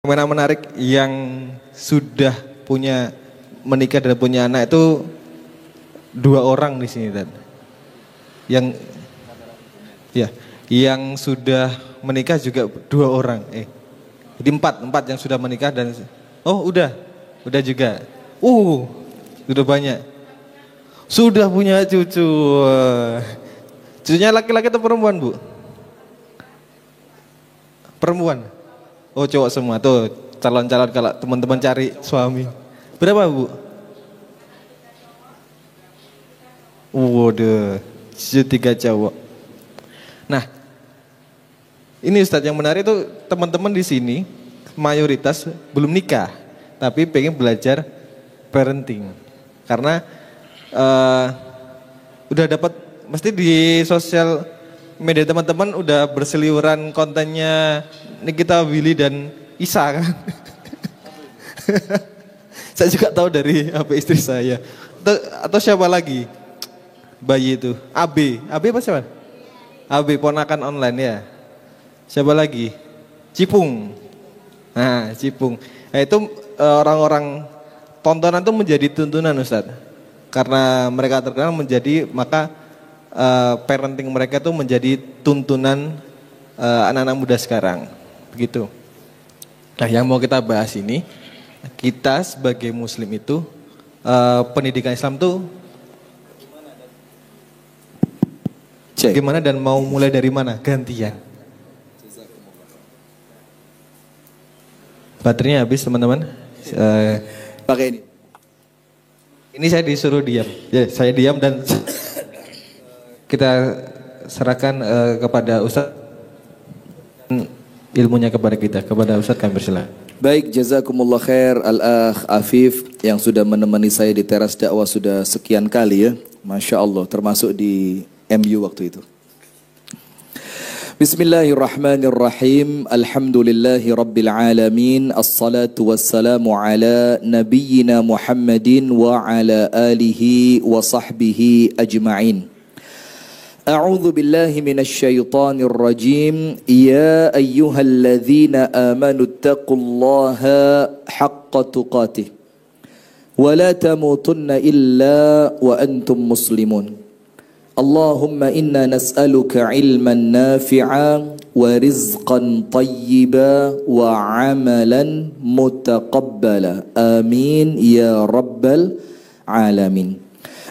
Fenomena menarik yang sudah punya menikah dan punya anak itu 2 orang di sini, dan yang ya yang sudah menikah juga 2 orang. Jadi empat yang sudah menikah dan udah juga. Sudah banyak. Sudah punya cucu. Cucunya laki-laki atau perempuan, Bu? Perempuan. Oh, cowok semua. Tuh, calon-calon kalau teman-teman cari suami. Berapa, Bu? Waduh, 3 cowok. Nah, ini Ustadz yang menarik itu teman-teman di sini mayoritas belum nikah, tapi pengen belajar parenting. Karena udah dapat, mesti di sosial media teman-teman udah berseliweran kontennya Nikita Willy dan Isa kan. Saya juga tahu dari HP istri saya. Atau siapa lagi? Bayi itu. AB apa siapa? AB, ponakan online ya. Siapa lagi? Cipung. Nah, Cipung. Nah, itu orang-orang tontonan itu menjadi tuntunan, Ustadz. Karena mereka terkenal maka parenting mereka itu menjadi tuntunan anak-anak muda sekarang. Begitu. Nah, yang mau kita bahas ini, kita sebagai muslim itu pendidikan Islam tuh gimana dan mau mulai dari mana? Gantian. Baterainya habis, teman-teman. Pakai ini. Ini saya disuruh diam. Ya, saya diam dan kita serahkan kepada Ustadz ilmunya kepada kita. Kepada Ustadz kami persilakan. Baik, jazakumullah khair Al-Akh Afif yang sudah menemani saya di teras dakwah sudah sekian kali ya. Masya Allah, termasuk di MU waktu itu. Bismillahirrahmanirrahim. Alhamdulillahi rabbil alamin. Assalatu wassalamu ala nabiyyina Muhammadin wa ala alihi wa sahbihi ajma'in. A'udzu billahi minasy syaithanir rajim. Ya ayyuhalladzina amanu taqullaha haqqa tuqatih wa la tamutunna illa wa antum muslimun. Allahumma inna nas'aluka ilman nafi'a wa rizqan tayyiba wa amalan mutaqabbala. Amin ya rabbal alamin.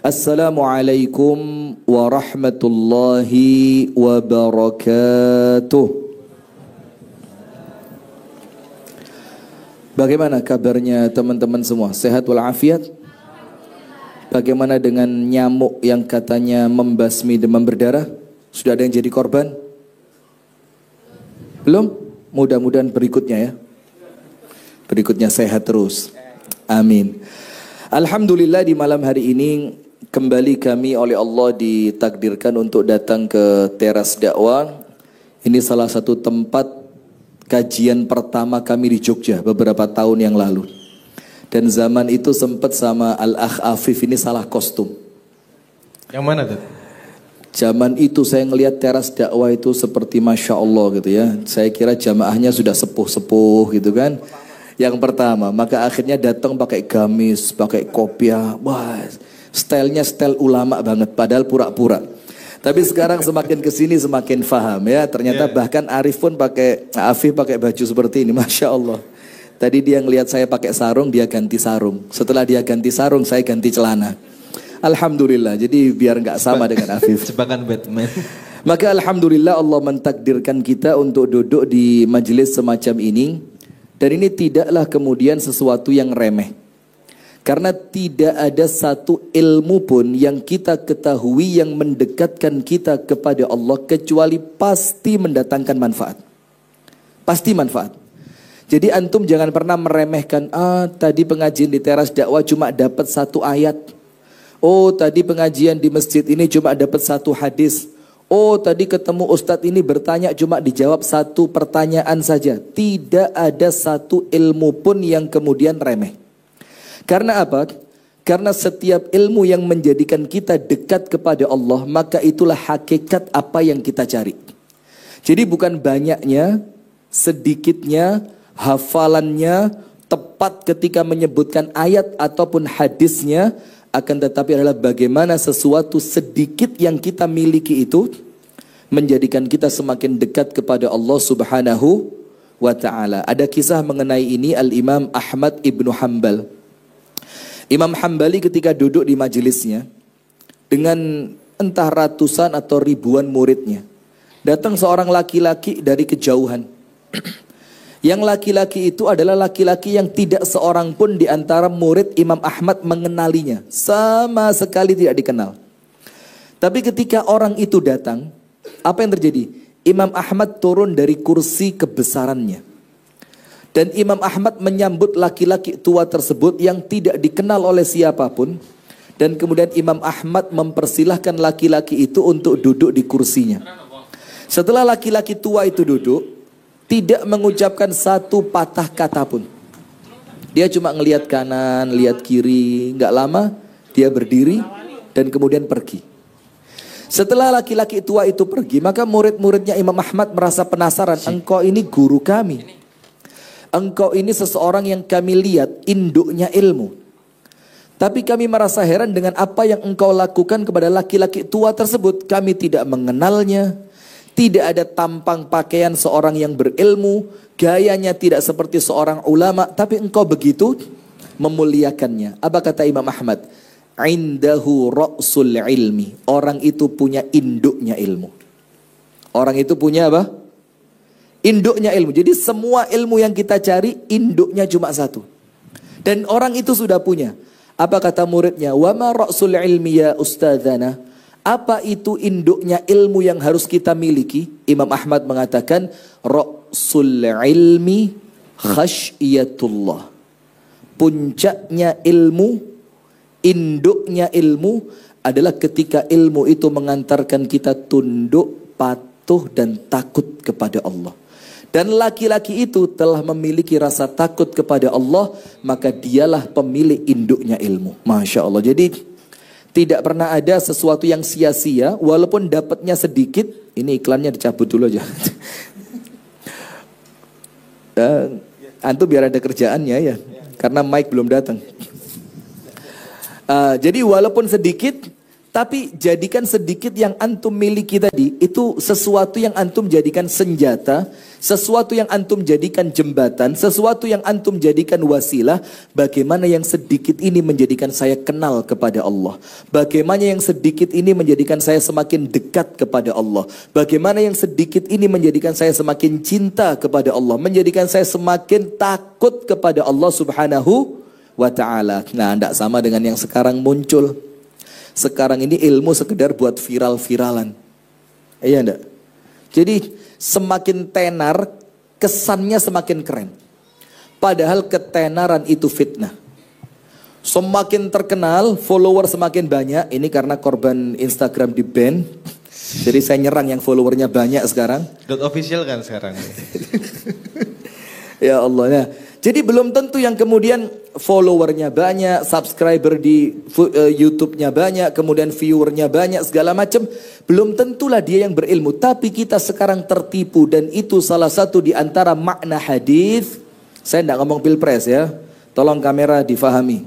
Assalamualaikum warahmatullahi wabarakatuh. Bagaimana kabarnya teman-teman semua? Sehat walafiat? Bagaimana dengan nyamuk yang katanya membasmi demam berdarah? Sudah ada yang jadi korban? Belum? Mudah-mudahan berikutnya ya. Berikutnya sehat terus. Amin. Alhamdulillah di malam hari ini kembali kami oleh Allah ditakdirkan untuk datang ke teras dakwah. Ini salah satu tempat kajian pertama kami di Jogja beberapa tahun yang lalu. Dan zaman itu sempat sama Al-Akh Afif ini salah kostum. Yang mana tuh? Zaman itu saya ngelihat teras dakwah itu seperti Masya Allah gitu ya. Saya kira jamaahnya sudah sepuh-sepuh gitu kan. Yang pertama, maka akhirnya datang pakai gamis, pakai kopiah. Wah, stylenya style ulama banget, padahal pura-pura. Tapi sekarang semakin kesini semakin faham ya. Ternyata bahkan Arif pun Afif pakai baju seperti ini, Masya Allah. Tadi dia ngelihat saya pakai sarung, dia ganti sarung. Setelah dia ganti sarung, saya ganti celana. Alhamdulillah, jadi biar nggak sama dengan Afif. Jebakan Batman. Maka alhamdulillah Allah mentakdirkan kita untuk duduk di majelis semacam ini. Dan ini tidaklah kemudian sesuatu yang remeh. Karena tidak ada satu ilmu pun yang kita ketahui yang mendekatkan kita kepada Allah kecuali pasti mendatangkan manfaat. Pasti manfaat. Jadi antum jangan pernah meremehkan, tadi pengajian di teras dakwah cuma dapat 1 ayat. Oh, tadi pengajian di masjid ini cuma dapat 1 hadis. Oh, tadi ketemu ustadz ini bertanya cuma dijawab 1 pertanyaan saja. Tidak ada satu ilmu pun yang kemudian remeh. Karena apa? Karena setiap ilmu yang menjadikan kita dekat kepada Allah, maka itulah hakikat apa yang kita cari. Jadi bukan banyaknya, sedikitnya, hafalannya tepat ketika menyebutkan ayat ataupun hadisnya, akan tetapi adalah bagaimana sesuatu sedikit yang kita miliki itu menjadikan kita semakin dekat kepada Allah Subhanahu wa ta'ala. Ada kisah mengenai ini Al-Imam Ahmad ibnu Hanbal. Imam Hambali ketika duduk di majelisnya dengan entah ratusan atau ribuan muridnya, datang seorang laki-laki dari kejauhan. Yang laki-laki itu adalah laki-laki yang tidak seorang pun di antara murid Imam Ahmad mengenalinya. Sama sekali tidak dikenal. Tapi ketika orang itu datang, apa yang terjadi? Imam Ahmad turun dari kursi kebesarannya. Dan Imam Ahmad menyambut laki-laki tua tersebut yang tidak dikenal oleh siapapun. Dan kemudian Imam Ahmad mempersilahkan laki-laki itu untuk duduk di kursinya. Setelah laki-laki tua itu duduk, tidak mengucapkan satu patah kata pun. Dia cuma ngelihat kanan, lihat kiri. Nggak lama dia berdiri dan kemudian pergi. Setelah laki-laki tua itu pergi, maka murid-muridnya Imam Ahmad merasa penasaran. Engkau ini guru kami. Engkau ini seseorang yang kami lihat induknya ilmu. Tapi kami merasa heran dengan apa yang engkau lakukan kepada laki-laki tua tersebut. Kami tidak mengenalnya. Tidak ada tampang pakaian seorang yang berilmu. Gayanya tidak seperti seorang ulama. Tapi engkau begitu memuliakannya. Apa kata Imam Ahmad? Indahu ra'sul ilmi. Orang itu punya induknya ilmu. Orang itu punya apa? Induknya ilmu. Jadi semua ilmu yang kita cari induknya cuma satu. Dan orang itu sudah punya. Apa kata muridnya? Wa ma ra'sul ilmi ya ustadzana? Apa itu induknya ilmu yang harus kita miliki? Imam Ahmad mengatakan ra'sul ilmi khasyatullah. Puncaknya ilmu, induknya ilmu adalah ketika ilmu itu mengantarkan kita tunduk, patuh dan takut kepada Allah. Dan laki-laki itu telah memiliki rasa takut kepada Allah, maka dialah pemilik induknya ilmu. Masya Allah. Jadi tidak pernah ada sesuatu yang sia-sia, walaupun dapatnya sedikit. Ini iklannya dicabut dulu aja. Antum biar ada kerjaannya ya, karena mic belum datang. Jadi walaupun sedikit, tapi jadikan sedikit yang antum miliki tadi itu sesuatu yang antum jadikan senjata, sesuatu yang antum jadikan jembatan, sesuatu yang antum jadikan wasilah. Bagaimana yang sedikit ini menjadikan saya kenal kepada Allah. Bagaimana yang sedikit ini menjadikan saya semakin dekat kepada Allah. Bagaimana yang sedikit ini menjadikan saya semakin cinta kepada Allah. Menjadikan saya semakin takut kepada Allah Subhanahu wa ta'ala. Nah, tidak sama dengan yang sekarang muncul. Sekarang ini ilmu sekedar buat viral-viralan. Iya enggak? Jadi semakin tenar, kesannya semakin keren. Padahal ketenaran itu fitnah. Semakin terkenal, follower semakin banyak. Ini karena korban Instagram di ban. Jadi saya nyerang yang followernya banyak sekarang. .official kan sekarang. Ya Allah ya. Jadi belum tentu yang kemudian followernya banyak, subscriber di YouTube-nya banyak, kemudian viewernya banyak, segala macam. Belum tentulah dia yang berilmu. Tapi kita sekarang tertipu dan itu salah satu di antara makna hadis. Saya tidak ngomong pilpres ya. Tolong kamera difahami.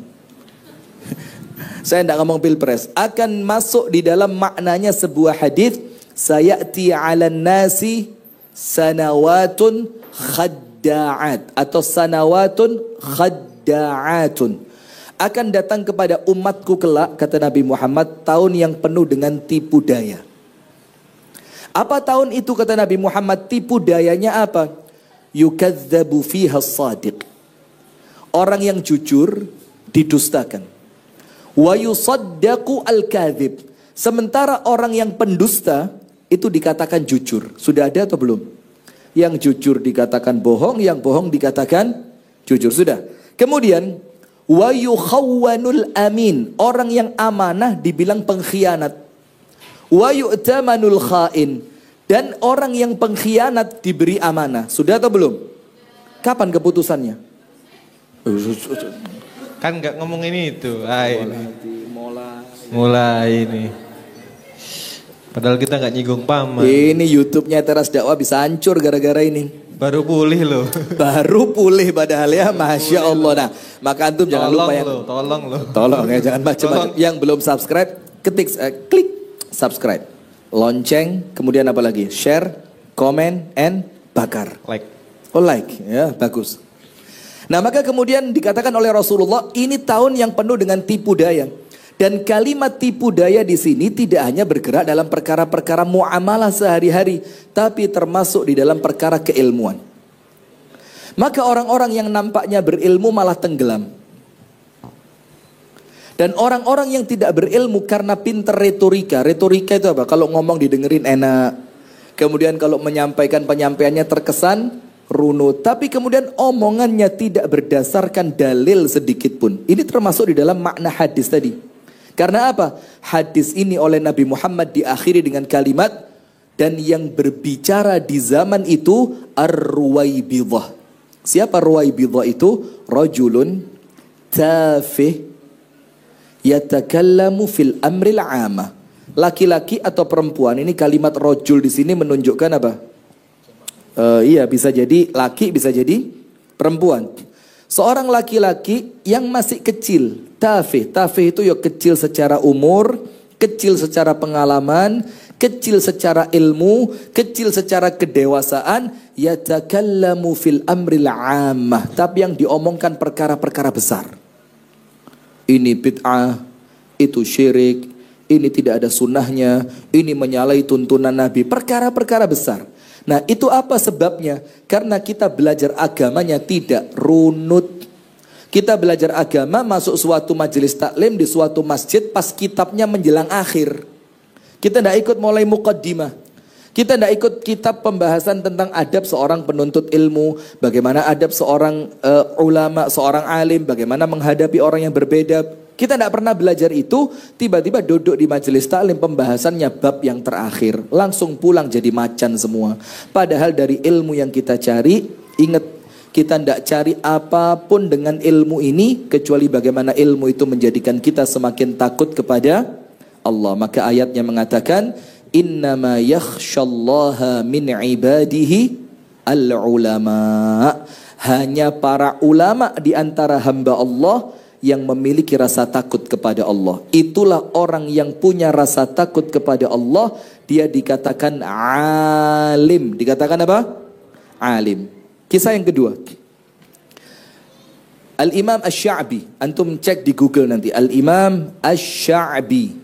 Saya tidak ngomong pilpres. Akan masuk di dalam maknanya sebuah hadis. Sayati 'alan nasi sanawatun khadda'at atau sanawatun khadda'atun. Akan datang kepada umatku kelak, kata Nabi Muhammad, tahun yang penuh dengan tipu daya. Apa tahun itu kata Nabi Muhammad? Tipu dayanya apa? Yukadzabu fiha as-sadiq. Orang yang jujur didustakan. Wa yusaddaqu al-kadzib. Sementara orang yang pendusta itu dikatakan jujur. Sudah ada atau belum? Yang jujur dikatakan bohong, yang bohong dikatakan jujur. Sudah. Kemudian wa yukhawwanul amin. Orang yang amanah dibilang pengkhianat. Wa yu'tamanul khain. Dan orang yang pengkhianat diberi amanah. Sudah atau belum? Kapan keputusannya? Kan nggak ngomong ini itu. Mulai ini. Padahal kita nggak nyinggung paman. Ini YouTube-nya Teras Dakwah bisa hancur gara-gara ini. Baru pulih loh. Baru pulih padahal ya, Masya Allah. Nah, maka antum jangan lupa yang tolong ya, jangan macam-macam. Yang belum subscribe, klik subscribe, lonceng, kemudian apa lagi? Share, comment, and bakar. Like. Oh like, ya bagus. Nah maka kemudian dikatakan oleh Rasulullah, ini tahun yang penuh dengan tipu daya. Dan kalimat tipu daya di sini tidak hanya bergerak dalam perkara-perkara muamalah sehari-hari, tapi termasuk di dalam perkara keilmuan. Maka orang-orang yang nampaknya berilmu malah tenggelam. Dan orang-orang yang tidak berilmu karena pinter retorika. Retorika itu apa? Kalau ngomong didengerin enak. Kemudian kalau menyampaikan penyampaiannya terkesan runut. Tapi kemudian omongannya tidak berdasarkan dalil sedikit pun. Ini termasuk di dalam makna hadis tadi. Karena apa? Hadis ini oleh Nabi Muhammad diakhiri dengan kalimat, dan yang berbicara di zaman itu ar-ruwaibidah. Siapa ruwaibidah itu? Rajulun tafih yatakallamu fil amril amah. Laki-laki atau perempuan. Ini kalimat rajul di sini menunjukkan apa? Iya, bisa jadi laki, bisa jadi perempuan. Seorang laki-laki yang masih kecil, tafih. Tafih itu ya kecil secara umur, kecil secara pengalaman, kecil secara ilmu, kecil secara kedewasaan, yatakallamu fil amril ammah. Tapi yang diomongkan perkara-perkara besar. Ini bid'ah, itu syirik, ini tidak ada sunnahnya, ini menyalahi tuntunan Nabi, perkara-perkara besar. Nah itu apa sebabnya? Karena kita belajar agamanya tidak runut. Kita belajar agama masuk suatu majelis taklim di suatu masjid pas kitabnya menjelang akhir. Kita tidak ikut mulai muqaddimah. Kita tidak ikut kitab pembahasan tentang adab seorang penuntut ilmu. Bagaimana adab seorang ulama, seorang alim. Bagaimana menghadapi orang yang berbeda. Kita tidak pernah belajar itu, tiba-tiba duduk di majelis taklim pembahasannya bab yang terakhir. Langsung pulang jadi macan semua. Padahal dari ilmu yang kita cari, ingat, kita tidak cari apapun dengan ilmu ini, kecuali bagaimana ilmu itu menjadikan kita semakin takut kepada Allah. Maka ayatnya mengatakan, innama yakhshallaha min ibadihi al-ulama. Hanya para ulama di antara hamba Allah yang memiliki rasa takut kepada Allah. Itulah orang yang punya rasa takut kepada Allah. Dia dikatakan alim. Dikatakan apa? Alim. Kisah yang kedua, Al-Imam Asy-Sya'bi. Antum cek di Google nanti, Al-Imam Asy-Sya'bi.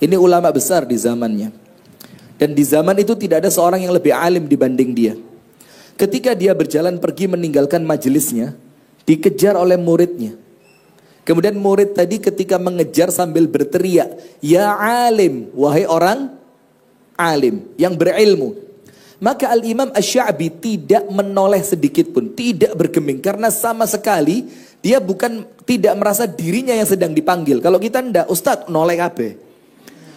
Ini ulama besar di zamannya. Dan di zaman itu tidak ada seorang yang lebih alim dibanding dia. Ketika dia berjalan pergi meninggalkan majelisnya, dikejar oleh muridnya. Kemudian murid tadi ketika mengejar sambil berteriak, ya alim, wahai orang alim yang berilmu. Maka Al-Imam Asy-Sya'bi tidak menoleh sedikit pun, tidak bergeming. Karena sama sekali dia tidak merasa dirinya yang sedang dipanggil. Kalau kita ndak, Ustadz noleh kabeh.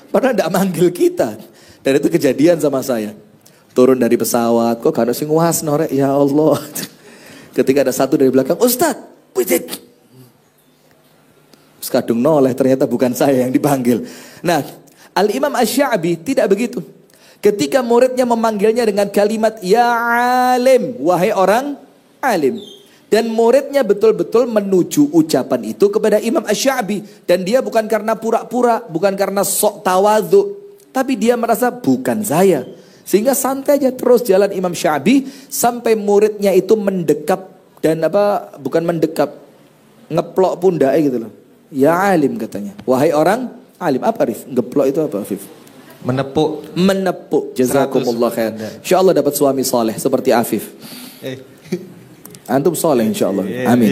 Padahal ndak manggil kita. Dan itu kejadian sama saya. Turun dari pesawat, kok gak ada sing nguas norek, ya Allah. Ketika ada satu dari belakang, Ustadz, pijit. Kadung noleh, ternyata bukan saya yang dipanggil. Nah, Al-Imam Asy-Sya'bi tidak begitu. Ketika muridnya memanggilnya dengan kalimat ya alim, wahai orang alim. Dan muridnya betul-betul menuju ucapan itu kepada Imam Asy-Sya'bi. Dan dia bukan karena pura-pura, bukan karena sok tawadhu, tapi dia merasa bukan saya. Sehingga santai aja terus jalan Imam Sya'bi sampai muridnya itu mendekap. Dan bukan mendekap, ngeplok pundaknya gitu loh. Ya alim katanya. Wahai orang alim. Apa Arif? Ngeplok itu apa Afif? Menepuk. Menepuk. Jazakumullah khair. InsyaAllah dapat suami soleh seperti Afif. Antum soleh insyaAllah. Amin.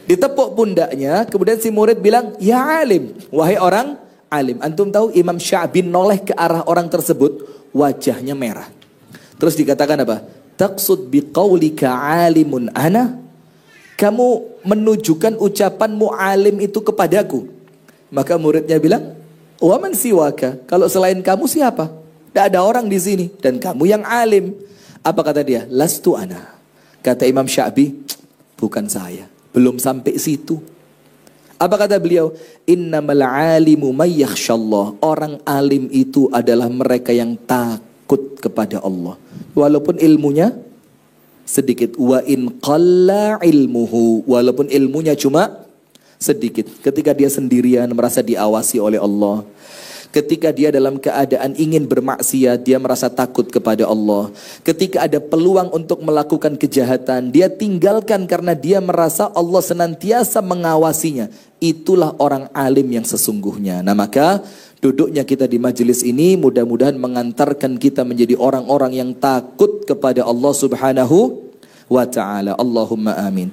Ditepuk pundaknya. Kemudian si murid bilang, ya alim. Wahai orang alim. Antum tahu Imam Sya'bi noleh ke arah orang tersebut. Wajahnya merah. Terus dikatakan apa? Taqsud biqaulika alimun ana. Kamu menunjukkan ucapanmu alim itu kepadaku. Maka muridnya bilang, wa man siwaka? Kalau selain kamu siapa? Tidak ada orang di sini dan kamu yang alim. Apa kata dia? Lastu ana. Kata Imam Sya'bi, bukan saya. Belum sampai situ. Apa kata beliau? Innamal alimu may yakhshallah. Orang alim itu adalah mereka yang takut kepada Allah. Walaupun ilmunya sedikit. Wa in qalla ilmuhu, walaupun ilmunya cuma sedikit. Ketika dia sendirian merasa diawasi oleh Allah, ketika dia dalam keadaan ingin bermaksiat, dia merasa takut kepada Allah. Ketika ada peluang untuk melakukan kejahatan, dia tinggalkan karena dia merasa Allah senantiasa mengawasinya. Itulah orang alim yang sesungguhnya. Nah, maka duduknya kita di majelis ini mudah-mudahan mengantarkan kita menjadi orang-orang yang takut kepada Allah Subhanahu wa ta'ala. Allahumma amin.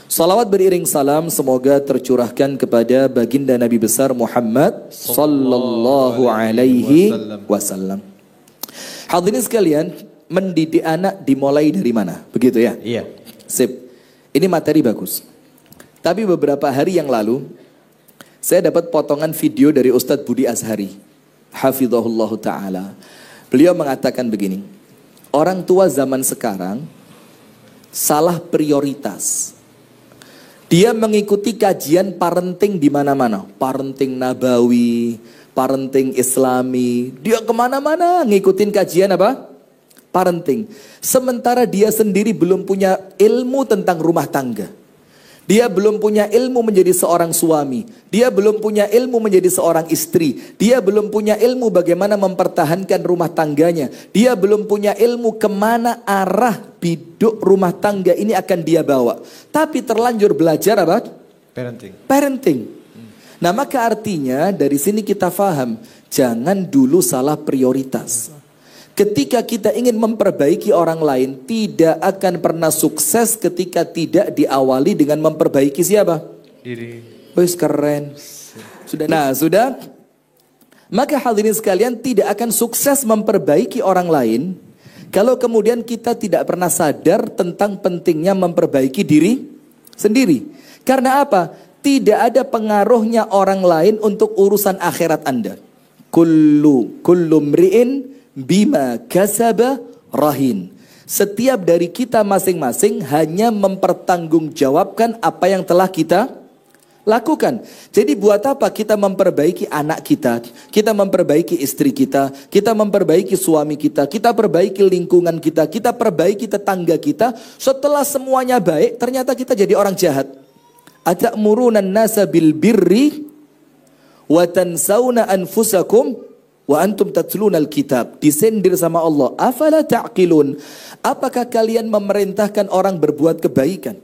Salawat beriring salam semoga tercurahkan kepada baginda Nabi besar Muhammad sallallahu alaihi wasallam. Hadirin sekalian, mendidik anak dimulai dari mana? Begitu ya? Iya. Sip. Ini materi bagus. Tapi beberapa hari yang lalu saya dapat potongan video dari Ustadz Budi Azhari, hafizahullah ta'ala. Beliau mengatakan begini, orang tua zaman sekarang salah prioritas. Dia mengikuti kajian parenting di mana-mana, parenting nabawi, parenting islami. Dia kemana-mana ngikutin kajian apa? Parenting. Sementara dia sendiri belum punya ilmu tentang rumah tangga. Dia belum punya ilmu menjadi seorang suami. Dia belum punya ilmu menjadi seorang istri. Dia belum punya ilmu bagaimana mempertahankan rumah tangganya. Dia belum punya ilmu kemana arah biduk rumah tangga ini akan dia bawa. Tapi terlanjur belajar apa? Parenting. Nah, maka artinya dari sini kita faham, jangan dulu salah prioritas. Ketika kita ingin memperbaiki orang lain, tidak akan pernah sukses ketika tidak diawali dengan memperbaiki siapa? Diri. Wes keren. Sudah. Nah, sudah. Maka hadirin sekalian, tidak akan sukses memperbaiki orang lain kalau kemudian kita tidak pernah sadar tentang pentingnya memperbaiki diri sendiri. Karena apa? Tidak ada pengaruhnya orang lain untuk urusan akhirat Anda. Kullu mri'in bima kasaba rahin. Setiap dari kita masing-masing hanya mempertanggungjawabkan apa yang telah kita lakukan. Jadi buat apa kita memperbaiki anak kita, kita memperbaiki istri kita memperbaiki suami kita perbaiki lingkungan kita perbaiki tetangga kita. Setelah semuanya baik, ternyata kita jadi orang jahat. Atamuruna an-nasa bil birri wa tansawna anfusakum wa antum tatlunal kitab. Disindir sama Allah. Afala ta'qilun. Apakah kalian memerintahkan orang berbuat kebaikan?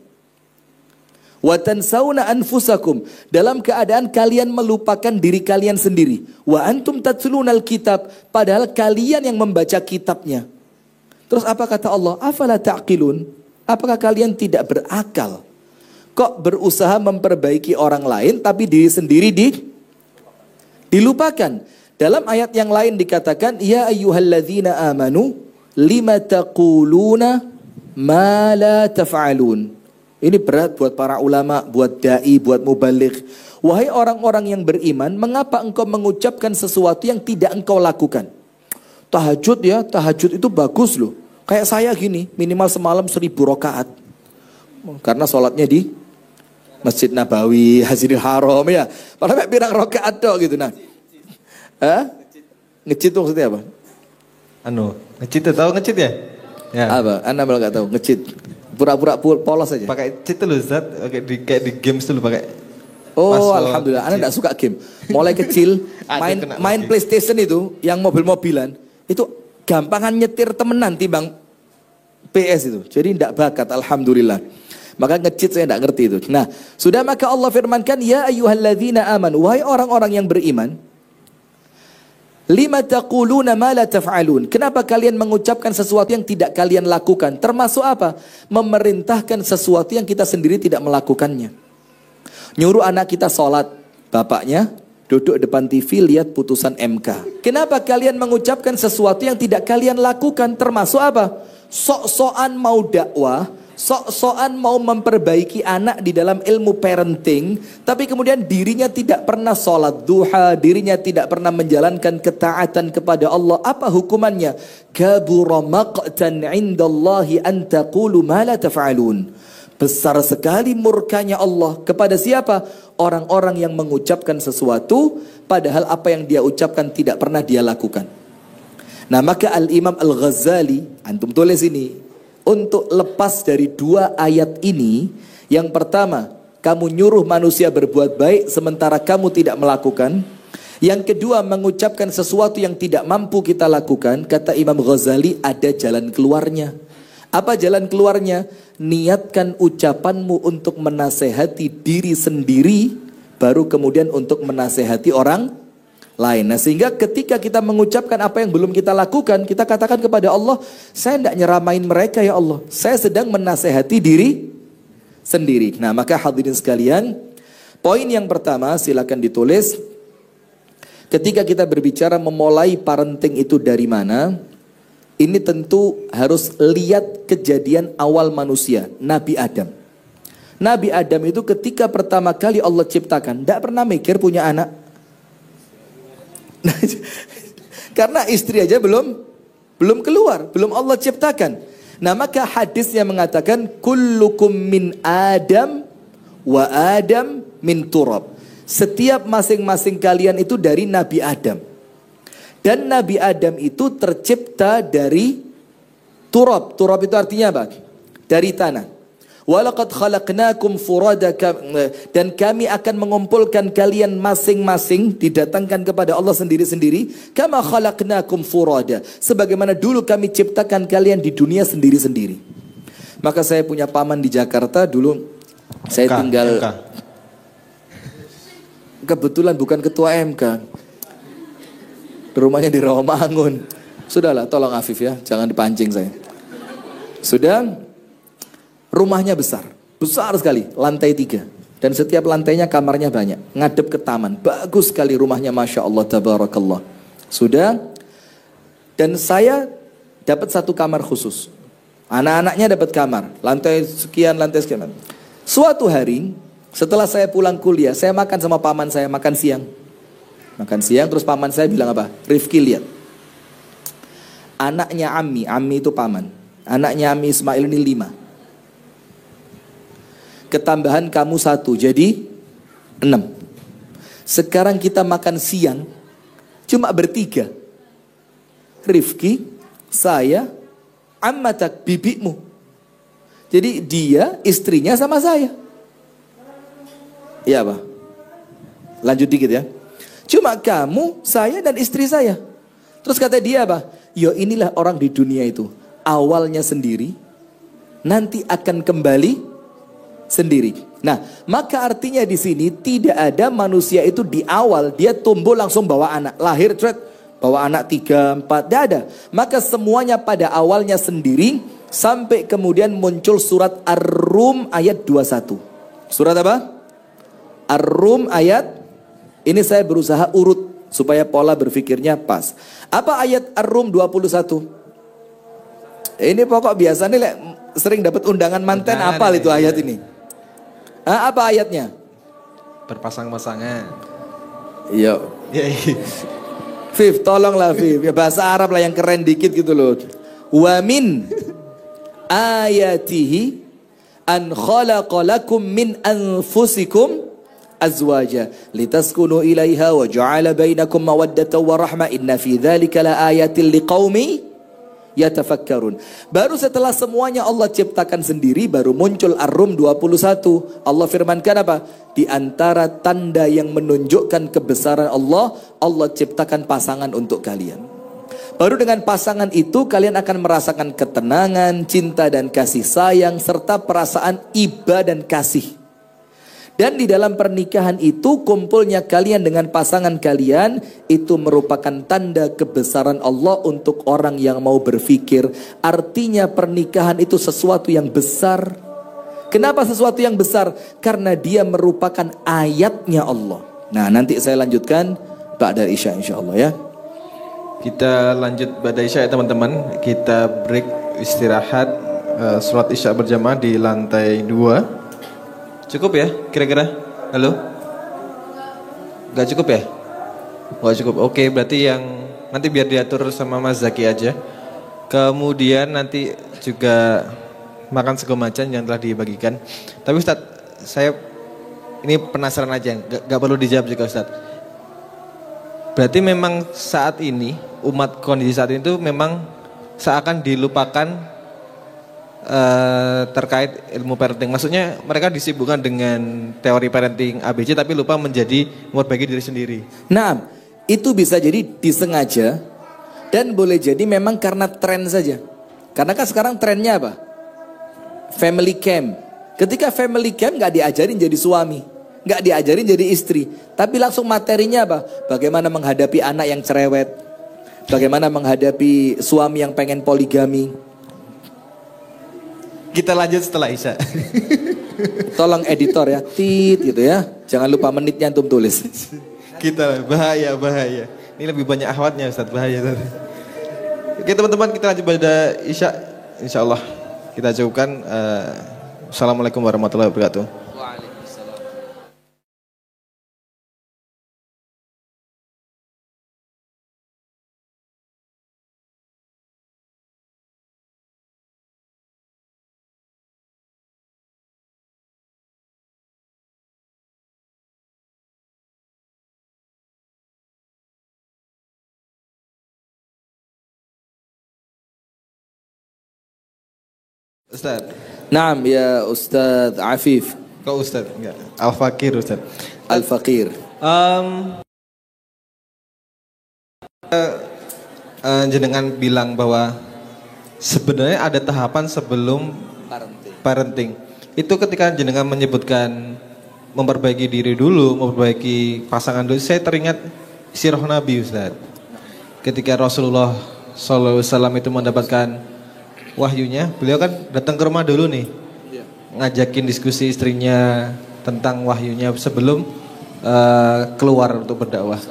Wa tansawna anfusakum. Dalam keadaan kalian melupakan diri kalian sendiri. Wa antum tatlunal kitab. Padahal kalian yang membaca kitabnya. Terus apa kata Allah? Afala ta'qilun. Apakah kalian tidak berakal? Kok berusaha memperbaiki orang lain tapi diri sendiri dilupakan? Dalam ayat yang lain dikatakan, ya ayyuhalladzina amanu lima taquluna ma la taf'alun. Ini berat buat para ulama, buat dai, buat mubaligh. Wahai orang-orang yang beriman, mengapa engkau mengucapkan sesuatu yang tidak engkau lakukan? Tahajud ya, tahajud itu bagus loh. Kayak saya gini, minimal semalam 1000 rakaat. Karena sholatnya di Masjid Nabawi, Masjidil Haram ya. Padahal pirang rakaat dong gitu. Nah, ngecit itu maksudnya apa? Ngecit tahu ngecit ya? Ya. Apa? Anda malah nggak tahu ngecit. Pura-pura polos aja. Pakai cheat tuh Zat, kayak di games tuh pakai. Oh, alhamdulillah. Anda nggak suka game. Mulai kecil main PlayStation itu, yang mobil-mobilan itu gampangan nyetir temenan timbang PS itu. Jadi tidak bakat, alhamdulillah. Maka ngecit saya tidak ngerti itu. Nah, sudah maka Allah firmankan, ya ayyuhalladzina amanu, wahai orang-orang yang beriman, lima taquluna ma la taf'alun. Kenapa kalian mengucapkan sesuatu yang tidak kalian lakukan? Termasuk apa? Memerintahkan sesuatu yang kita sendiri tidak melakukannya. Nyuruh anak kita sholat, bapaknya duduk depan TV lihat putusan MK. Kenapa kalian mengucapkan sesuatu yang tidak kalian lakukan? Termasuk apa? Sok-sokan mau dakwah, sok-sokan mau memperbaiki anak di dalam ilmu parenting, tapi kemudian dirinya tidak pernah sholat duha, dirinya tidak pernah menjalankan ketaatan kepada Allah. Apa hukumannya? Kabura maqtan indallahi an taqulu ma la taf'alun. Besar sekali murkanya Allah kepada siapa? Orang-orang yang mengucapkan sesuatu padahal apa yang dia ucapkan tidak pernah dia lakukan. Nah, maka Al-Imam Al-Ghazali, antum tulis ini, untuk lepas dari dua ayat ini. Yang pertama, kamu nyuruh manusia berbuat baik sementara kamu tidak melakukan. Yang kedua, mengucapkan sesuatu yang tidak mampu kita lakukan. Kata Imam Ghazali, ada jalan keluarnya. Apa jalan keluarnya? Niatkan ucapanmu untuk menasehati diri sendiri, baru kemudian untuk menasehati orang lain. Nah, sehingga ketika kita mengucapkan apa yang belum kita lakukan, kita katakan kepada Allah, saya tidak nyeramain mereka ya Allah, saya sedang menasehati diri sendiri. Nah, maka hadirin sekalian, poin yang pertama silakan ditulis. Ketika kita berbicara memulai parenting itu dari mana, ini tentu harus lihat kejadian awal manusia, Nabi Adam. Nabi Adam itu ketika pertama kali Allah ciptakan, tidak pernah mikir punya anak. Karena istri aja belum keluar, belum Allah ciptakan. Nah, maka hadisnya mengatakan kullukum min Adam wa Adam min turab. Setiap masing-masing kalian itu dari Nabi Adam. Dan Nabi Adam itu tercipta dari turab. Turab itu artinya apa? Dari tanah. Walaqad khalaqnakum furada, dan kami akan mengumpulkan kalian masing-masing, didatangkan kepada Allah sendiri-sendiri. Kama khalaqnakum furada, sebagaimana dulu kami ciptakan kalian di dunia sendiri-sendiri. Maka saya punya paman di Jakarta dulu. Saya tinggal kebetulan bukan ketua MK, rumahnya di Rawamangun. Sudahlah, tolong Afif ya, jangan dipancing saya. Sudah, rumahnya besar sekali, lantai 3. Dan setiap lantainya kamarnya banyak, ngadep ke taman. Bagus sekali rumahnya, Masya Allah, tabarakallah. Sudah, dan saya dapat satu kamar khusus. Anak-anaknya dapat kamar, lantai sekian. Suatu hari, setelah saya pulang kuliah, saya makan sama paman saya, makan siang. Terus paman saya bilang apa? Rifki, lihat. Anaknya Ammi itu paman. Anaknya Ammi Ismail ini 5. Ketambahan kamu 1, jadi 6. Sekarang kita makan siang cuma bertiga. Rifki, saya, ammatak, bibimu. Jadi dia, istrinya sama saya. Iya Pak, lanjut dikit ya. Cuma kamu, saya dan istri saya. Terus kata dia apa? Yo, inilah orang di dunia itu. Awalnya sendiri, nanti akan kembali sendiri. Nah, maka artinya di sini tidak ada manusia itu di awal dia tumbuh langsung bawa anak, lahir bawa anak 3, 4, tidak ada. Maka semuanya pada awalnya sendiri, sampai kemudian muncul surat Ar-Rum ayat 21. Surat apa? Ar-Rum ayat, ini saya berusaha urut supaya pola berpikirnya pas. Apa ayat Ar-Rum 21? Ini pokok biasa nih, sering dapat undangan manten, apal itu ayat ini. Apa ayatnya? Berpasang-pasangan. Iya. Fif, tolonglah Fif, ya bahasa Arab lah yang keren dikit gitu loh. Wa min ayatihi an khalaqalakum min anfusikum azwaja litaskunu ilaiha wa ja'ala bainakum mawaddatan wa rahmah inna fi dzalika laayatil liqaumi yatafakkarun. Baru setelah semuanya Allah ciptakan sendiri, baru muncul Ar-Rum 21. Allah firmankan apa? Di antara tanda yang menunjukkan kebesaran Allah, Allah ciptakan pasangan untuk kalian. Baru dengan pasangan itu kalian akan merasakan ketenangan, cinta dan kasih sayang, serta perasaan iba dan kasih. Dan di dalam pernikahan itu, kumpulnya kalian dengan pasangan kalian, itu merupakan tanda kebesaran Allah untuk orang yang mau berpikir. Artinya pernikahan itu sesuatu yang besar. Kenapa sesuatu yang besar? Karena dia merupakan ayatnya Allah. Nah, nanti saya lanjutkan ba'da Isya insyaAllah ya. Kita lanjut ba'da Isya ya teman-teman. Kita break istirahat sholat Isya berjamaah di lantai 2. Cukup ya kira-kira? Halo? Gak cukup ya? Gak cukup. Oke, berarti yang nanti biar diatur sama Mas Zaki aja. Kemudian nanti juga makan sego macan yang telah dibagikan. Tapi Ustadz, saya ini penasaran aja, gak perlu dijawab juga Ustadz. Berarti memang saat ini, umat kondisi saat ini itu memang seakan dilupakan terkait ilmu parenting. Maksudnya mereka disibukkan dengan teori parenting ABC tapi lupa menjadi memperbaiki diri sendiri. Nah, itu bisa jadi disengaja dan boleh jadi memang karena tren saja. Karena kan sekarang trennya apa? Family camp. Ketika family camp nggak diajarin jadi suami, nggak diajarin jadi istri, tapi langsung materinya apa? Bagaimana menghadapi anak yang cerewet, bagaimana menghadapi suami yang pengen poligami. Kita lanjut setelah Isya. Tolong editor ya, tit gitu ya. Jangan lupa menitnya antum tulis. Kita bahaya. Ini lebih banyak akhwatnya Ustaz, bahaya tadi. Oke teman-teman, kita lanjut pada Isya. Insyaallah kita cukupkan. Assalamualaikum warahmatullahi wabarakatuh. Ustaz. Naam ya Ustadz Afif. Kok Ustaz? Enggak. Al-Fakir Ustaz. Al-Fakir. Jenengan bilang bahwa sebenarnya ada tahapan sebelum parenting. Itu ketika jenengan menyebutkan memperbaiki diri dulu, memperbaiki pasangan dulu. Saya teringat sirah Nabi Ustaz. Ketika Rasulullah SAW itu mendapatkan wahyunya, beliau kan datang ke rumah dulu nih, ngajakin diskusi istrinya tentang wahyunya sebelum keluar untuk berdakwah.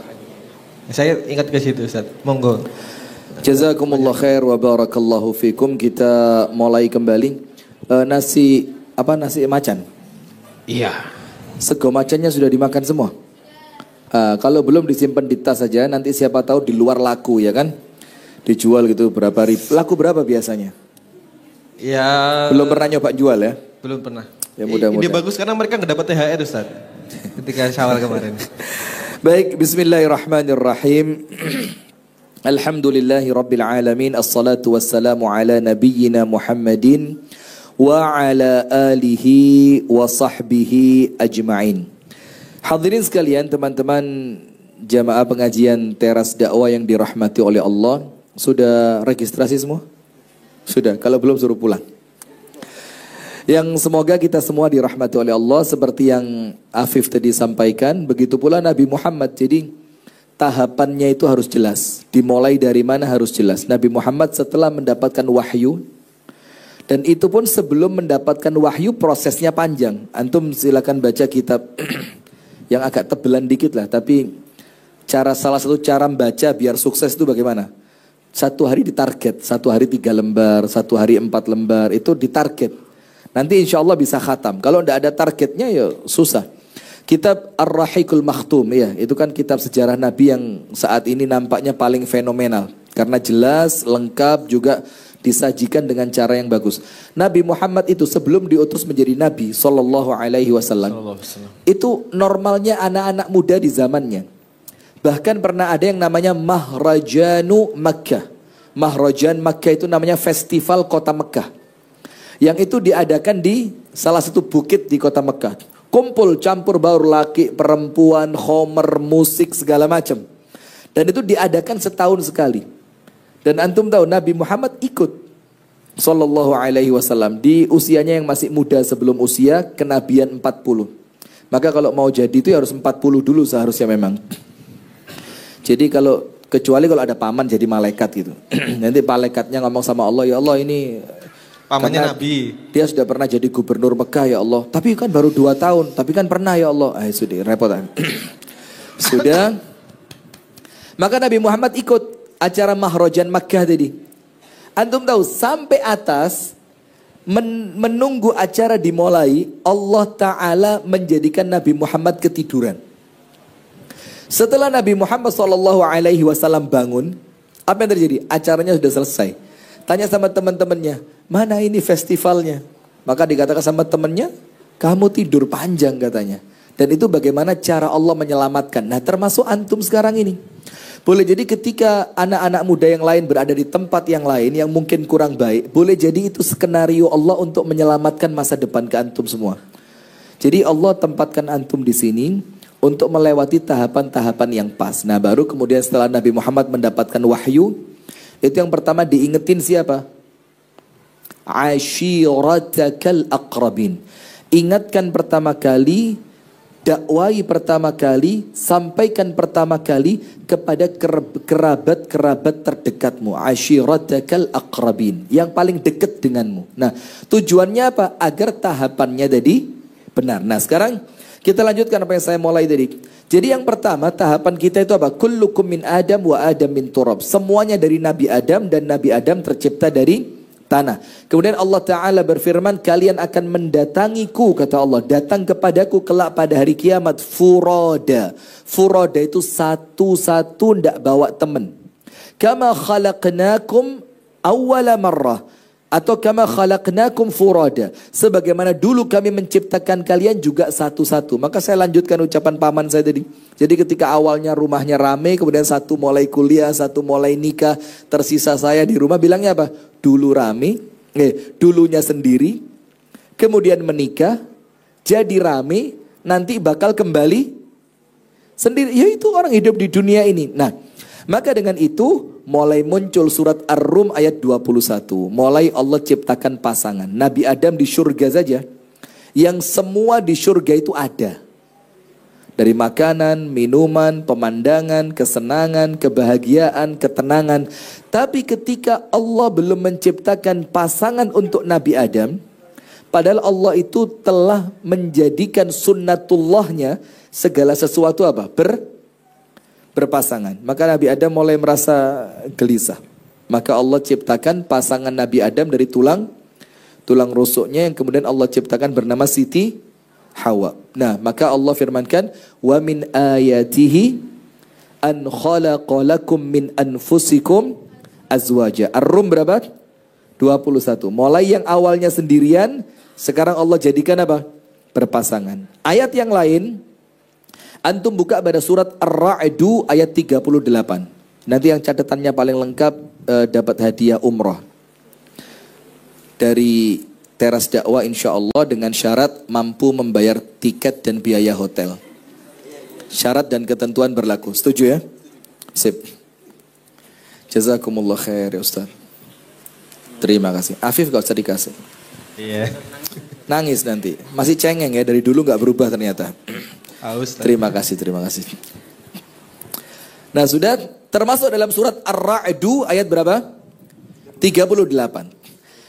Saya ingat ke situ Ustaz. Monggo. Jazakumullah khair wa barakallahu fikum. Kita mulai kembali. Nasi macan. Iya. Sego macannya sudah dimakan semua. Kalau belum disimpan di tas saja, nanti siapa tahu di luar laku ya kan? Dijual gitu berapa ribu. Laku berapa biasanya? Ya. Belum pernah nyoba jual ya? Belum pernah. Ya mudah-mudahan. Ini bagus karena mereka nggak dapat THR Ustaz. Ketika Syawal kemarin. Baik, bismillahirrahmanirrahim. Alhamdulillahi rabbil alamin. Assalatu wassalamu ala nabiyyina Muhammadin wa ala alihi wa sahbihi ajma'in. Hadirin sekalian, teman-teman jamaah pengajian teras dakwah yang dirahmati oleh Allah, sudah registrasi semua? Sudah, kalau belum suruh pulang. Yang semoga kita semua dirahmati oleh Allah seperti yang Afif tadi sampaikan, begitu pula Nabi Muhammad. Jadi tahapannya itu harus jelas. Dimulai dari mana harus jelas. Nabi Muhammad setelah mendapatkan wahyu, dan itu pun sebelum mendapatkan wahyu prosesnya panjang. Antum silakan baca kitab yang agak tebelan dikit lah, tapi salah satu cara membaca biar sukses itu bagaimana? Satu hari ditarget, satu hari 3 lembar, satu hari 4 lembar, itu ditarget. Nanti insya Allah bisa khatam. Kalau tidak ada targetnya ya susah. Kitab Ar-Rahiqul Makhtum ya, itu kan kitab sejarah Nabi yang saat ini nampaknya paling fenomenal. Karena jelas, lengkap, juga disajikan dengan cara yang bagus. Nabi Muhammad itu sebelum diutus menjadi Nabi SAW, itu normalnya anak-anak muda di zamannya. Bahkan pernah ada yang namanya Mahrajanu Makkah. Mahrajan Makkah itu namanya festival kota Mekah. Yang itu diadakan di salah satu bukit di kota Mekah. Kumpul campur baur laki, perempuan, khomer, musik segala macam. Dan itu diadakan setahun sekali. Dan antum tahu Nabi Muhammad ikut sallallahu alaihi wasallam di usianya yang masih muda sebelum usia kenabian 40. Maka kalau mau jadi itu harus 40 dulu seharusnya memang. Jadi kecuali kalau ada paman jadi malaikat gitu. Nanti malaikatnya ngomong sama Allah, ya Allah ini pamannya Nabi. Dia sudah pernah jadi gubernur Mekah ya Allah. Tapi kan baru 2 tahun. Tapi kan pernah ya Allah. Sudah repot. Sudah. Maka Nabi Muhammad ikut acara Mahrajan Makkah tadi. Antum tahu sampai atas menunggu acara dimulai, Allah Ta'ala menjadikan Nabi Muhammad ketiduran. Setelah Nabi Muhammad SAW bangun, apa yang terjadi? Acaranya sudah selesai. Tanya sama teman-temannya, mana ini festivalnya? Maka dikatakan sama temannya, kamu tidur panjang katanya. Dan itu bagaimana cara Allah menyelamatkan. Nah, termasuk antum sekarang ini. Boleh jadi ketika anak-anak muda yang lain berada di tempat yang lain yang mungkin kurang baik, boleh jadi itu skenario Allah untuk menyelamatkan masa depan ke antum semua. Jadi Allah tempatkan antum di sini untuk melewati tahapan-tahapan yang pas. Nah, baru kemudian setelah Nabi Muhammad mendapatkan wahyu, itu yang pertama diingetin siapa? Ashiratakal aqrabin. Ingatkan pertama kali, dakwai pertama kali, sampaikan pertama kali kepada kerabat-kerabat terdekatmu. Ashiratakal aqrabin, yang paling dekat denganmu. Nah, tujuannya apa? Agar tahapannya tadi benar. Nah, sekarang kita lanjutkan apa yang saya mulai tadi. Jadi yang pertama, tahapan kita itu apa? Kullukum min Adam wa Adam min turab. Semuanya dari Nabi Adam, dan Nabi Adam tercipta dari tanah. Kemudian Allah Ta'ala berfirman, kalian akan mendatangiku, kata Allah, datang kepadaku kelak pada hari kiamat, furoda. Furoda itu satu-satu, ndak bawa teman. Kama khalaqnakum awwala marrah, atau kama khalaqnakum furoda, sebagaimana dulu kami menciptakan kalian juga satu-satu. Maka saya lanjutkan ucapan paman saya tadi. Jadi ketika awalnya rumahnya rame, kemudian satu mulai kuliah, satu mulai nikah, tersisa saya di rumah, bilangnya apa? Dulu rame, dulunya sendiri, kemudian menikah, jadi rame, nanti bakal kembali sendiri. Ya itu orang hidup di dunia ini. Nah, maka dengan itu mulai muncul surat Ar-Rum ayat 21. Mulai Allah ciptakan pasangan. Nabi Adam di surga saja, yang semua di surga itu ada. Dari makanan, minuman, pemandangan, kesenangan, kebahagiaan, ketenangan. Tapi ketika Allah belum menciptakan pasangan untuk Nabi Adam, padahal Allah itu telah menjadikan sunnatullahnya segala sesuatu apa? Berpasangan. Maka Nabi Adam mulai merasa gelisah. Maka Allah ciptakan pasangan Nabi Adam dari tulang rusuknya, yang kemudian Allah ciptakan bernama Siti Hawa. Nah, maka Allah firmankan, wa min ayatihi an khalaqalakum min anfusikum azwaja. Ar-Rum berapa? 21. Mulai yang awalnya sendirian, sekarang Allah jadikan apa? Berpasangan. Ayat yang lain, antum buka pada surat Ar-Ra'du ayat 38. Nanti yang catatannya paling lengkap dapat hadiah umroh dari Teras Dakwah insya Allah, dengan syarat mampu membayar tiket dan biaya hotel. Syarat dan ketentuan berlaku. Setuju ya? Sip. Jazakumullah khair ya Ustaz. Terima kasih. Afif gak usah dikasih. Iya. Nangis nanti. Masih cengeng ya, dari dulu gak berubah ternyata. Terima kasih. Nah, sudah termasuk dalam surat Ar-Ra'du ayat berapa? 38.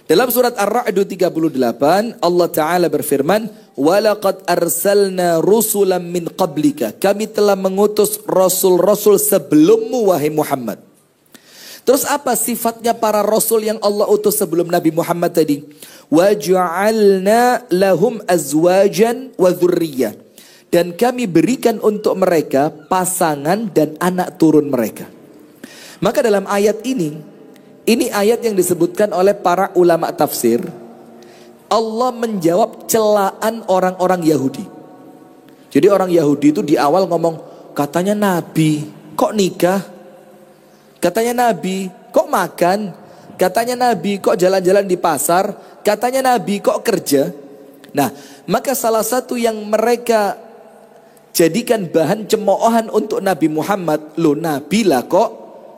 Dalam surat Ar-Ra'du 38, Allah Ta'ala berfirman, وَلَقَدْ أَرْسَلْنَا رُسُلًا مِنْ قَبْلِكَ. Kami telah mengutus rasul-rasul sebelummu, wahai Muhammad. Terus apa sifatnya para rasul yang Allah utus sebelum Nabi Muhammad tadi? وَجَعَلْنَا لَهُمْ أَزْوَاجًا وَذُرِّيَّةً. Dan kami berikan untuk mereka pasangan dan anak turun mereka. Maka dalam ayat ini ayat yang disebutkan oleh para ulama tafsir. Allah menjawab celaan orang-orang Yahudi. Jadi orang Yahudi itu di awal ngomong, katanya Nabi kok nikah, katanya Nabi kok makan, katanya Nabi kok jalan-jalan di pasar, katanya Nabi kok kerja. Nah, maka salah satu yang mereka jadikan bahan cemoohan untuk Nabi Muhammad, lo Nabi lah kok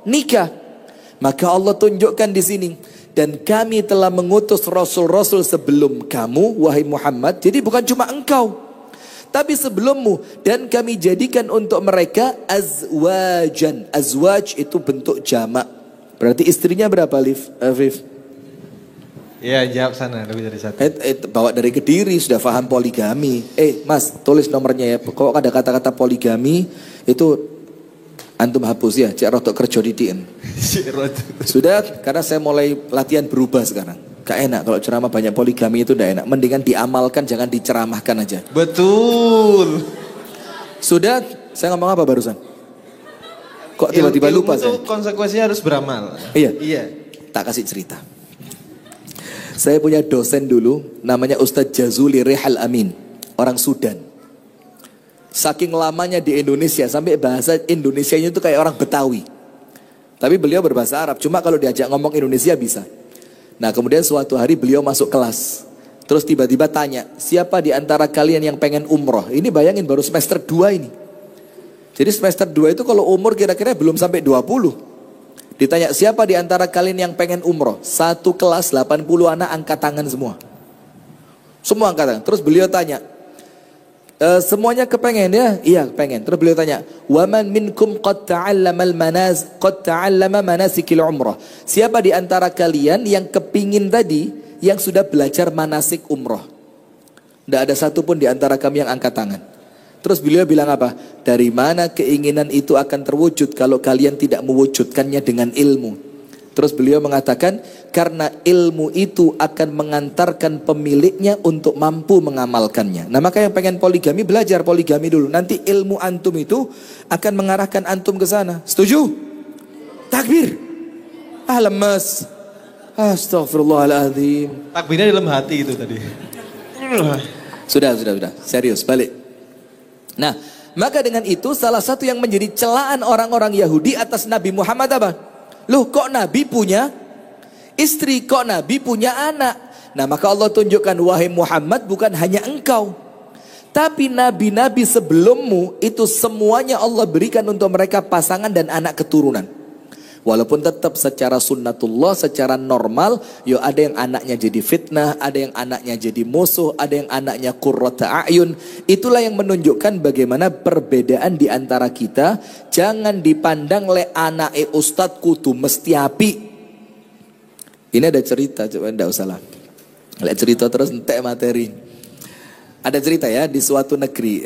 nikah. Maka Allah tunjukkan di sini, dan kami telah mengutus rasul-rasul sebelum kamu, wahai Muhammad. Jadi bukan cuma engkau, tapi sebelummu, dan kami jadikan untuk mereka azwajan. Azwaj itu bentuk jamak. Berarti istrinya berapa, Afif? Iya, jawab sana, lebih dari satu. Bawa dari Kediri, sudah paham poligami. Mas, tulis nomornya ya. Kalau ada kata-kata poligami itu antum hapus ya, cek rotok kerja didiin. Sudah, karena saya mulai latihan berubah sekarang. Gak enak kalau ceramah banyak poligami, itu gak enak. Mendingan diamalkan, jangan diceramahkan aja. Betul. Sudah, saya ngomong apa barusan? Kok tiba-tiba lupa saya? Konsekuensinya harus beramal. Iya. Tak kasih cerita. Saya punya dosen dulu, namanya Ustadz Jazuli Rehal Amin, orang Sudan. Saking lamanya di Indonesia sampai bahasa Indonesianya itu kayak orang Betawi. Tapi beliau berbahasa Arab, cuma kalau diajak ngomong Indonesia bisa. Nah kemudian suatu hari beliau masuk kelas. Terus tiba-tiba tanya, siapa di antara kalian yang pengen umroh? Ini bayangin baru semester 2 ini. Jadi semester 2 itu kalau umur kira-kira belum sampai 20. Ditanya siapa di antara kalian yang pengen umroh? Satu kelas 80 anak angkat tangan semua. Semua angkat tangan. Terus beliau tanya, semuanya kepengen ya? Iya pengen. Terus beliau tanya, waman minkum qad ta'allama manasikil umrah. Siapa di antara kalian yang kepingin tadi, yang sudah belajar manasik umroh? Tidak ada satupun di antara kami yang angkat tangan. Terus beliau bilang apa? Dari mana keinginan itu akan terwujud kalau kalian tidak mewujudkannya dengan ilmu? Terus beliau mengatakan, karena ilmu itu akan mengantarkan pemiliknya untuk mampu mengamalkannya. Nah maka yang pengen poligami, belajar poligami dulu. Nanti ilmu antum itu akan mengarahkan antum ke sana. Setuju? Takbir. Lemes. Astagfirullahaladzim. Takbirnya dalam hati itu tadi. Sudah. Serius, balik. Nah, maka dengan itu salah satu yang menjadi celaan orang-orang Yahudi atas Nabi Muhammad apa? Loh kok Nabi punya istri, kok Nabi punya anak? Nah maka Allah tunjukkan, wahai Muhammad bukan hanya engkau, tapi nabi-nabi sebelummu itu semuanya Allah berikan untuk mereka pasangan dan anak keturunan. Walaupun tetap secara sunnatullah, secara normal, ada yang anaknya jadi fitnah, ada yang anaknya jadi musuh, ada yang anaknya qurrata a'yun. Itulah yang menunjukkan bagaimana perbedaan di antara kita. Jangan dipandang le anake ustadz kudu mesti api. Ini ada cerita, coba enggak usah lah. Lihat cerita terus entek materi. Ada cerita ya di suatu negeri.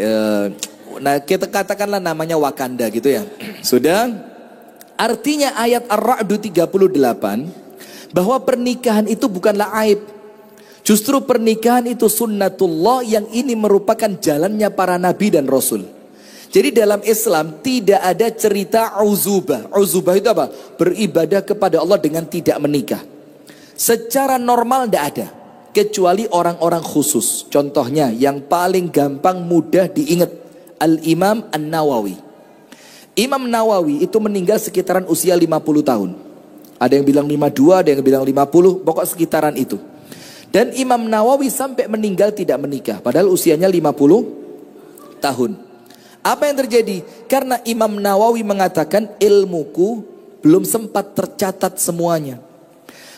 Nah kita katakanlah namanya Wakanda gitu ya. Sudah. Artinya ayat Ar-Ra'd 38 bahwa pernikahan itu bukanlah aib. Justru pernikahan itu sunnatullah yang ini merupakan jalannya para nabi dan rasul. Jadi dalam Islam tidak ada cerita uzubah. Uzubah itu apa? Beribadah kepada Allah dengan tidak menikah. Secara normal tidak ada. Kecuali orang-orang khusus. Contohnya yang paling gampang mudah diingat. Al-Imam An-Nawawi. Imam Nawawi itu meninggal sekitaran usia 50 tahun. Ada yang bilang 52, ada yang bilang 50, pokok sekitaran itu. Dan Imam Nawawi sampai meninggal tidak menikah, padahal usianya 50 tahun. Apa yang terjadi? Karena Imam Nawawi mengatakan ilmuku belum sempat tercatat semuanya.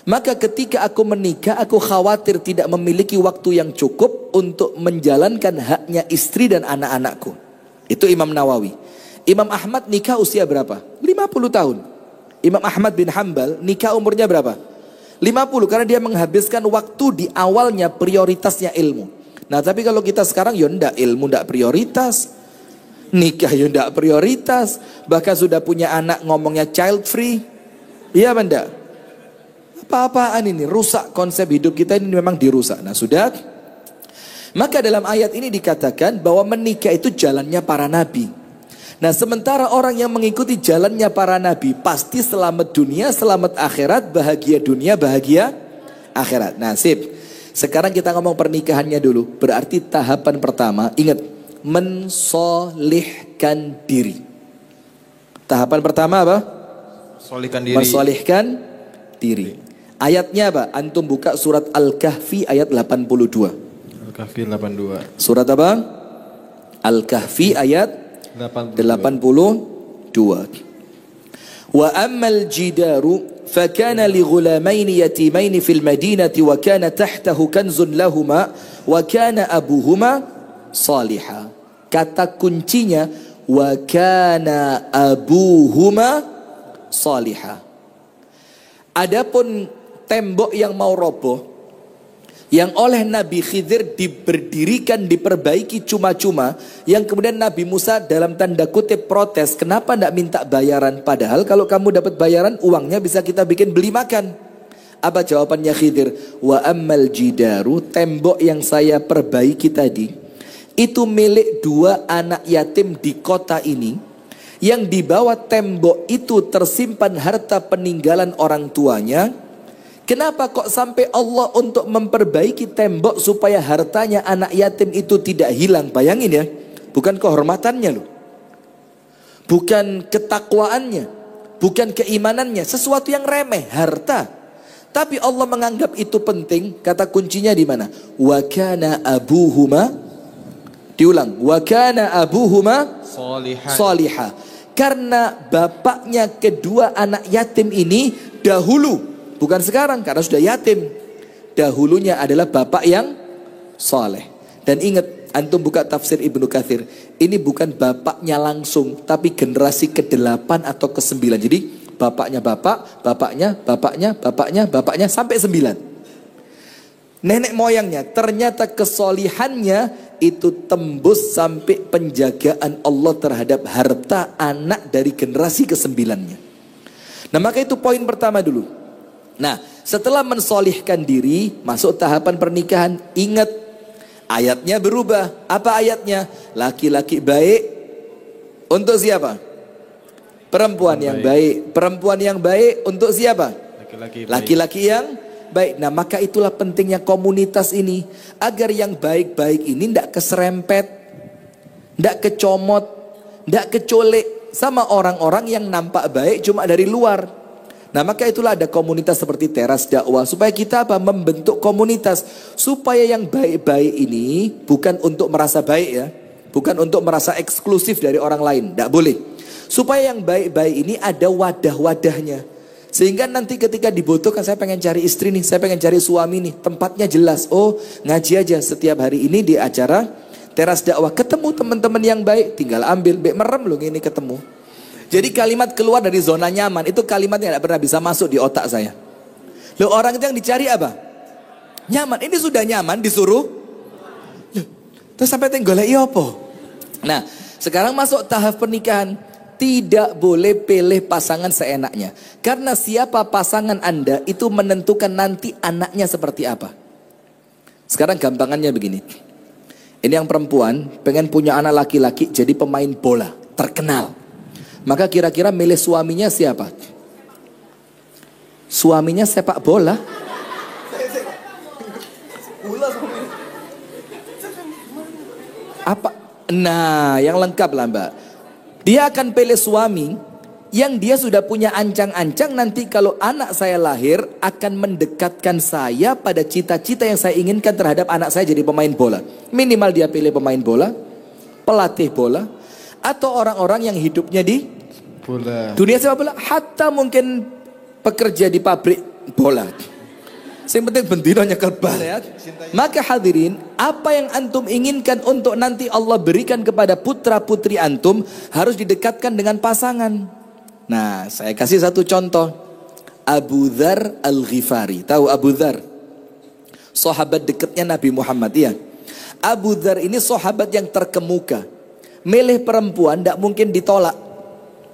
Maka ketika aku menikah, aku khawatir tidak memiliki waktu yang cukup untuk menjalankan haknya istri dan anak-anakku. Itu Imam Nawawi. Imam Ahmad nikah usia berapa? 50 tahun. Imam Ahmad bin Hanbal nikah umurnya berapa? 50, karena dia menghabiskan waktu di awalnya prioritasnya ilmu. Nah tapi kalau kita sekarang ndak, ilmu ndak prioritas, nikah ndak prioritas, bahkan sudah punya anak ngomongnya child free. Iya benda. Apa-apaan ini, rusak konsep hidup kita ini, memang dirusak. Nah sudah. Maka dalam ayat ini dikatakan bahwa menikah itu jalannya para nabi. Nah sementara orang yang mengikuti jalannya para nabi pasti selamat dunia, selamat akhirat, bahagia dunia, bahagia akhirat. Nah sip, sekarang kita ngomong pernikahannya dulu. Berarti tahapan pertama, ingat, mensolihkan diri. Tahapan pertama apa? Solihkan diri. Mensolihkan diri. Ayatnya apa? Antum buka surat Al-Kahfi ayat 82. Al-Kahfi 82. Surat apa? Al-Kahfi ayat 82. Wa ammal jidaru fakana li ghulamaini yatimaini fil madinati wa kana tahtahu kanzun lahuma wa kana abuhuma salihah. Kata kuncinya wa kana abuhuma salihah. Adapun tembok yang mau roboh, yang oleh Nabi Khidir diberdirikan, diperbaiki cuma-cuma, yang kemudian Nabi Musa dalam tanda kutip protes, kenapa tidak minta bayaran? Padahal kalau kamu dapat bayaran, uangnya bisa kita bikin beli makan. Apa jawabannya Khidir? Wa ammal jidaru, tembok yang saya perbaiki tadi, itu milik 2 anak yatim di kota ini, yang di bawah tembok itu tersimpan harta peninggalan orang tuanya. Kenapa kok sampai Allah untuk memperbaiki tembok supaya hartanya anak yatim itu tidak hilang? Bayangin ya, bukan kehormatannya loh. Bukan ketakwaannya, bukan keimanannya, sesuatu yang remeh, harta. Tapi Allah menganggap itu penting. Kata kuncinya di mana? Wa kana abuhuma, diulang, wa kana abuhuma salihah. Karena bapaknya kedua anak yatim ini dahulu, bukan sekarang karena sudah yatim. Dahulunya adalah bapak yang saleh. Dan ingat, antum buka tafsir Ibnu Katsir, ini bukan bapaknya langsung, tapi generasi ke-8 atau ke-9. Jadi bapaknya bapak, bapaknya sampai 9. Nenek moyangnya ternyata kesolihannya itu tembus sampai penjagaan Allah terhadap harta anak dari generasi ke-9-nya. Nah, maka itu poin pertama dulu. Nah, setelah mensolihkan diri, masuk tahapan pernikahan. Ingat, ayatnya berubah. Apa ayatnya? Laki-laki baik untuk siapa? Perempuan yang baik. Perempuan yang baik untuk siapa? Laki-laki yang baik. Nah, maka itulah pentingnya komunitas ini. Agar yang baik-baik ini tidak keserempet, tidak kecomot, tidak kecolek sama orang-orang yang nampak baik cuma dari luar. Nah, maka itulah ada komunitas seperti Teras Dakwah. Supaya kita apa? Membentuk komunitas. Supaya yang baik-baik ini bukan untuk merasa baik ya. Bukan untuk merasa eksklusif dari orang lain. Tidak boleh. Supaya yang baik-baik ini ada wadah-wadahnya. Sehingga nanti ketika dibutuhkan, saya pengen cari istri nih, saya pengen cari suami nih. Tempatnya jelas. Oh, ngaji aja setiap hari ini di acara Teras Dakwah. Ketemu teman-teman yang baik, tinggal ambil. Bek merem loh ini ketemu. Jadi kalimat keluar dari zona nyaman itu kalimatnya tidak pernah bisa masuk di otak saya. Loh, orang itu yang dicari apa? Nyaman. Ini sudah nyaman disuruh. Loh, terus sampai tenggolek apa? Nah, sekarang masuk tahap pernikahan. Tidak boleh pilih pasangan seenaknya. Karena siapa pasangan Anda itu menentukan nanti anaknya seperti apa. Sekarang gampangannya begini. Ini yang perempuan pengen punya anak laki-laki jadi pemain bola terkenal. Maka kira-kira milih suaminya siapa? Suaminya sepak bola. Apa? Nah, yang lengkap lah Mbak. Dia akan pilih suami yang dia sudah punya ancang-ancang nanti kalau anak saya lahir akan mendekatkan saya pada cita-cita yang saya inginkan terhadap anak saya jadi pemain bola. Minimal dia pilih pemain bola, pelatih bola, atau orang-orang yang hidupnya di bola. Dunia sepak bola, hatta mungkin pekerja di pabrik bola. Yang penting bendino nyekel bal ya. Maka hadirin, apa yang antum inginkan untuk nanti Allah berikan kepada putra putri antum harus didekatkan dengan pasangan. Nah, saya kasih satu contoh. Abu Dzar Al-Ghifari. Tahu Abu Dzar? Sahabat dekatnya Nabi Muhammad ya. Abu Dzar ini sahabat yang terkemuka. Milih perempuan tidak mungkin ditolak.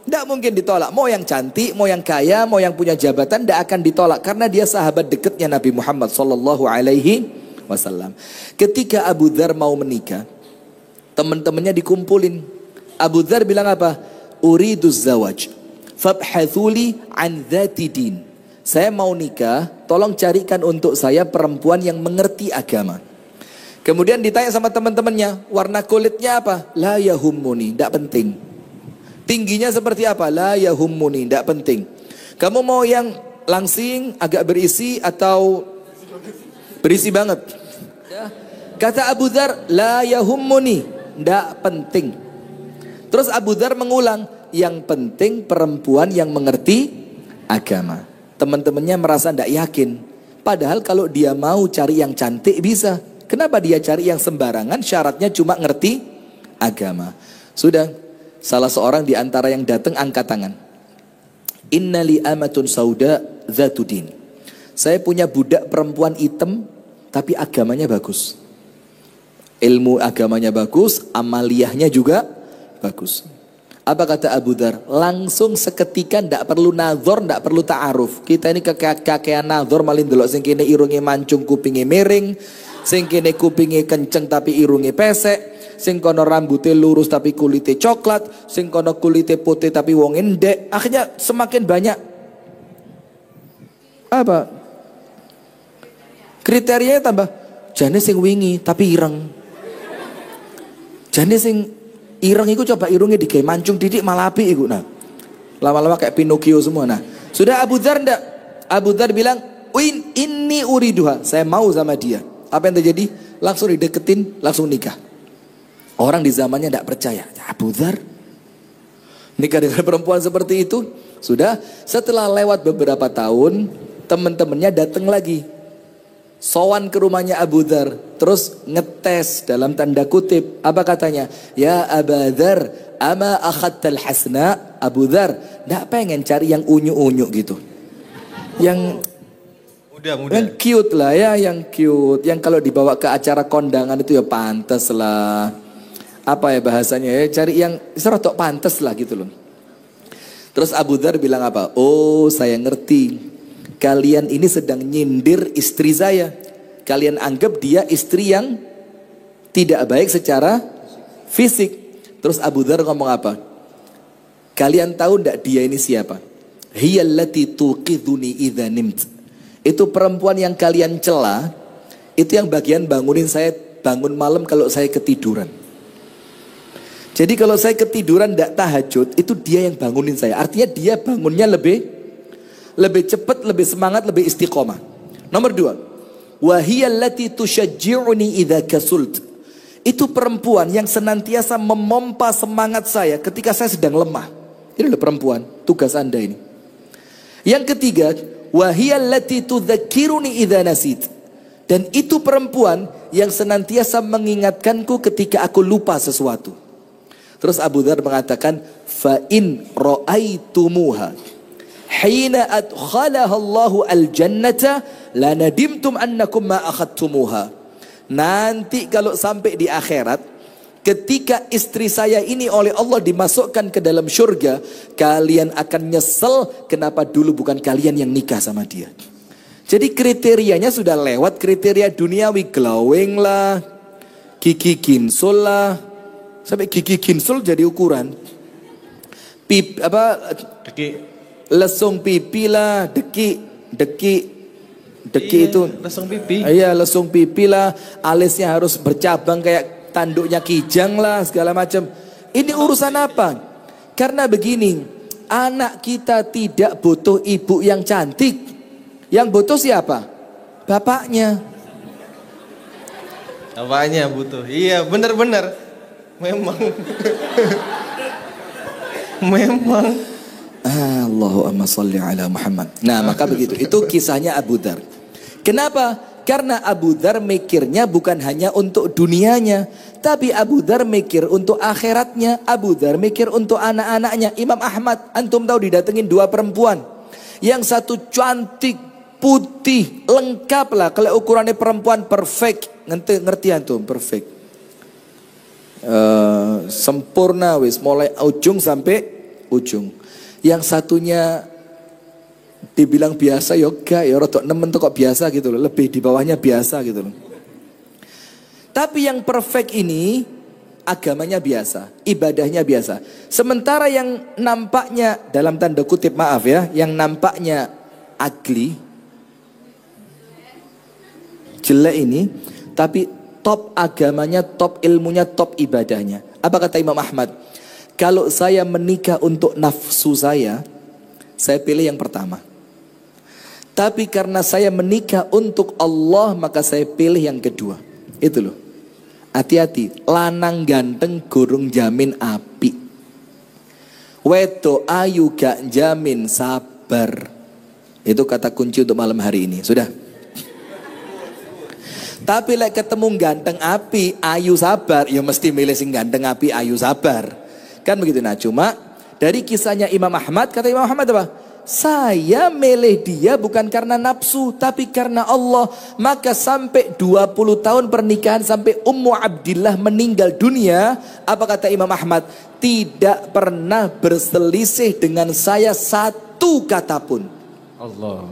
Tidak mungkin ditolak. Mau yang cantik, mau yang kaya, mau yang punya jabatan, tidak akan ditolak. Karena dia sahabat dekatnya Nabi Muhammad SAW. Ketika Abu Dzar mau menikah, teman-temannya dikumpulin. Abu Dzar bilang apa? Uriduz zawaj, fabhathuli an dzati din. Saya mau nikah, tolong carikan untuk saya perempuan yang mengerti agama. Kemudian ditanya sama teman-temannya, warna kulitnya apa? La yahummuni, tidak penting. Tingginya seperti apa? La yahummuni, tidak penting. Kamu mau yang langsing, agak berisi atau berisi banget? Kata Abu Dzar, la yahummuni, tidak penting. Terus Abu Dzar mengulang, yang penting perempuan yang mengerti agama. Teman-temannya merasa tidak yakin. Padahal kalau dia mau cari yang cantik bisa. Kenapa dia cari yang sembarangan? Syaratnya cuma ngerti agama. Sudah. Salah seorang di antara yang datang angkat tangan. Innali amatun sauda dzatudin. Saya punya budak perempuan hitam tapi agamanya bagus. Ilmu agamanya bagus, amaliyahnya juga bagus. Apa kata Abu Dzar? Langsung seketika, ndak perlu nazar, ndak perlu ta'aruf. Kita ini kakean nazar malin delok sing kene irunge mancung, kupinge miring, sing kene kupinge kenceng tapi irunge pesek. Sing kono rambutnya lurus tapi kulitnya coklat, sing kono kulitnya putih tapi wong endek. Akhirnya semakin banyak apa? Kriterianya tambah. Jane sing wingi tapi ireng. Jane sing Ireng itu coba irungnya digawe mancung didik malah apik iku. Nah, lama-lama kayak Pinocchio semua. Nah, sudah Abu Dzar ndak? Abu Dzar bilang, ini uriduha, saya mau sama dia. Apa yang terjadi? Langsung dideketin, langsung nikah. Orang di zamannya ndak percaya. Abu Dzar nikah dengan perempuan seperti itu. Sudah, setelah lewat beberapa tahun, teman-temannya datang lagi. Sowan ke rumahnya Abu Dzar, terus ngetes dalam tanda kutip. Apa katanya? Ya Abu Dzar, ama akhadtal hasna. Abu Dzar, ndak pengen cari yang unyu-unyu gitu. Yang Muda-muda. yang cute lah ya, yang cute. Yang kalau dibawa ke acara kondangan itu ya pantas lah. Apa ya bahasanya ya, cari yang serotok pantas lah gitu loh. Terus Abu Dzar bilang apa? Oh, saya ngerti. Kalian ini sedang nyindir istri saya. Kalian anggap dia istri yang tidak baik secara fisik. Terus Abu Dzar ngomong apa? Kalian tahu ndak dia ini siapa? Hiyallati tuqidhuni idza nimt. Itu perempuan yang kalian cela. Itu yang bagian bangunin saya bangun malam kalau saya ketiduran. Jadi kalau saya ketiduran ndak tahajud, itu dia yang bangunin saya. Artinya dia bangunnya lebih cepat, lebih semangat, lebih istiqomah. Nomor 2, wahiyallati tusyajji'uni idza kasult. Itu perempuan yang senantiasa memompa semangat saya ketika saya sedang lemah. Ini loh perempuan, tugas Anda ini. Yang ketiga, wahiyallati tudzakkiruni idza nasit. Dan itu perempuan yang senantiasa mengingatkanku ketika aku lupa sesuatu. Terus Abu Dzar mengatakan, fa in ra'aitumuha hina adkhalaha Allahu al-jannata lanadimtum annakum ma akhadtumuha. Nanti kalau sampai di akhirat, ketika istri saya ini oleh Allah dimasukkan ke dalam surga, kalian akan nyesel kenapa dulu bukan kalian yang nikah sama dia. Jadi kriterianya sudah lewat kriteria duniawi, glowing lah, gigi ginsul lah. Sampai gigi ginsul jadi ukuran. Lesung pipi lah, deki itu. Lesung pipi. Iya, lesung pipi lah, alisnya harus bercabang kayak tanduknya kijang lah, segala macam. Ini urusan apa? Karena begini, anak kita tidak butuh ibu yang cantik. Yang butuh siapa? Bapaknya. Bapaknya butuh. Iya, benar-benar. Memang. Memang. Allahumma salli ala Muhammad. Nah, maka begitu. Itu kisahnya Abu Dzar. Kenapa? Karena Abu Dzar mikirnya bukan hanya untuk dunianya, tapi Abu Dzar mikir untuk akhiratnya. Abu Dzar mikir untuk anak-anaknya. Imam Ahmad, antum tahu didatengin 2 perempuan. Yang satu cantik, putih, lengkap lah. Kalau ukurannya perempuan perfect. Ngerti antum, perfect. Sempurna wis, mulai ujung sampai ujung. Yang satunya dibilang biasa, yoga ya rotok nemen tuh kok biasa gitu loh, lebih di bawahnya biasa gitu loh. Tapi yang perfect ini agamanya biasa, ibadahnya biasa. Sementara yang nampaknya dalam tanda kutip, maaf ya, yang nampaknya ugly, jelek ini, tapi top agamanya, top ilmunya, top ibadahnya. Apa kata Imam Ahmad? Kalau saya menikah untuk nafsu saya pilih yang pertama. Tapi karena saya menikah untuk Allah, maka saya pilih yang kedua. Itu loh. Hati-hati, lanang ganteng gurung jamin api. Wedo ayu gak jamin sabar. Itu kata kunci untuk malam hari ini. Sudah. Tapi lek ketemu ganteng api, ayu sabar, ya mesti milih sing ganteng api, ayu sabar. Kan begitu. Nah, cuma dari kisahnya Imam Ahmad, kata Imam Ahmad apa? Saya milih dia bukan karena nafsu, tapi karena Allah. Maka sampai 20 tahun pernikahan, sampai Ummu Abdillah meninggal dunia, apa kata Imam Ahmad? Tidak pernah berselisih dengan saya satu kata pun. Allah.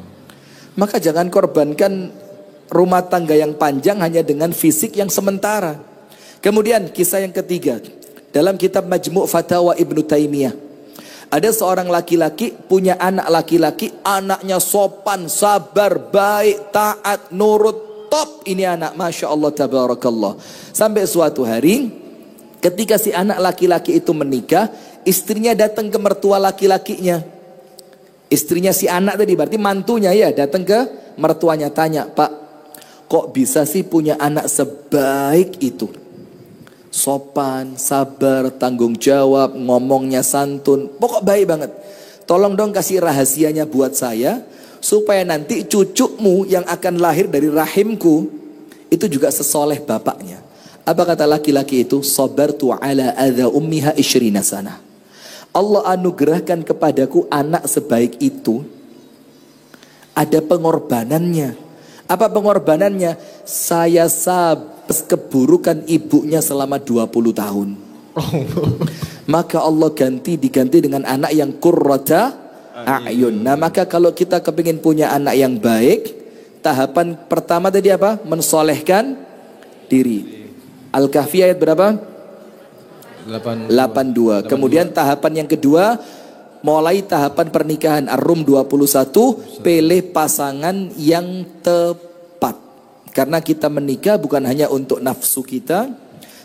Maka jangan korbankan rumah tangga yang panjang hanya dengan fisik yang sementara. Kemudian kisah yang ketiga, dalam kitab Majmu' Fatawa Ibnu Taimiyah, ada seorang laki-laki punya anak laki-laki, anaknya sopan, sabar, baik, taat, nurut, top ini anak, masya Allah tabarakallah. Sampai suatu hari Ketika si anak laki-laki itu menikah, istrinya datang ke mertua laki-lakinya. Istrinya si anak tadi berarti mantunya ya, datang ke mertuanya, tanya, "Pak, kok bisa sih punya anak sebaik itu? Sopan, sabar, tanggung jawab, ngomongnya santun, pokok baik banget. Tolong dong kasih rahasianya buat saya, supaya nanti cucumu yang akan lahir dari rahimku itu juga sesoleh bapaknya." Apa kata laki-laki itu? "Sabartu ala adha ummiha 20 sana." Allah anugerahkan kepadaku anak sebaik itu. Ada pengorbanannya. Apa pengorbanannya? Saya keburukan ibunya selama 20 tahun. Maka Allah diganti dengan anak yang qurrata a'yun. Nah, maka kalau kita kepingin punya anak yang baik, tahapan pertama tadi apa? Mensolehkan diri. Al-Kahfi ayat berapa? 82. Kemudian tahapan yang kedua, mulai tahapan pernikahan. Ar-Rum 21, pilih pasangan yang tepat. Karena kita menikah bukan hanya untuk nafsu kita,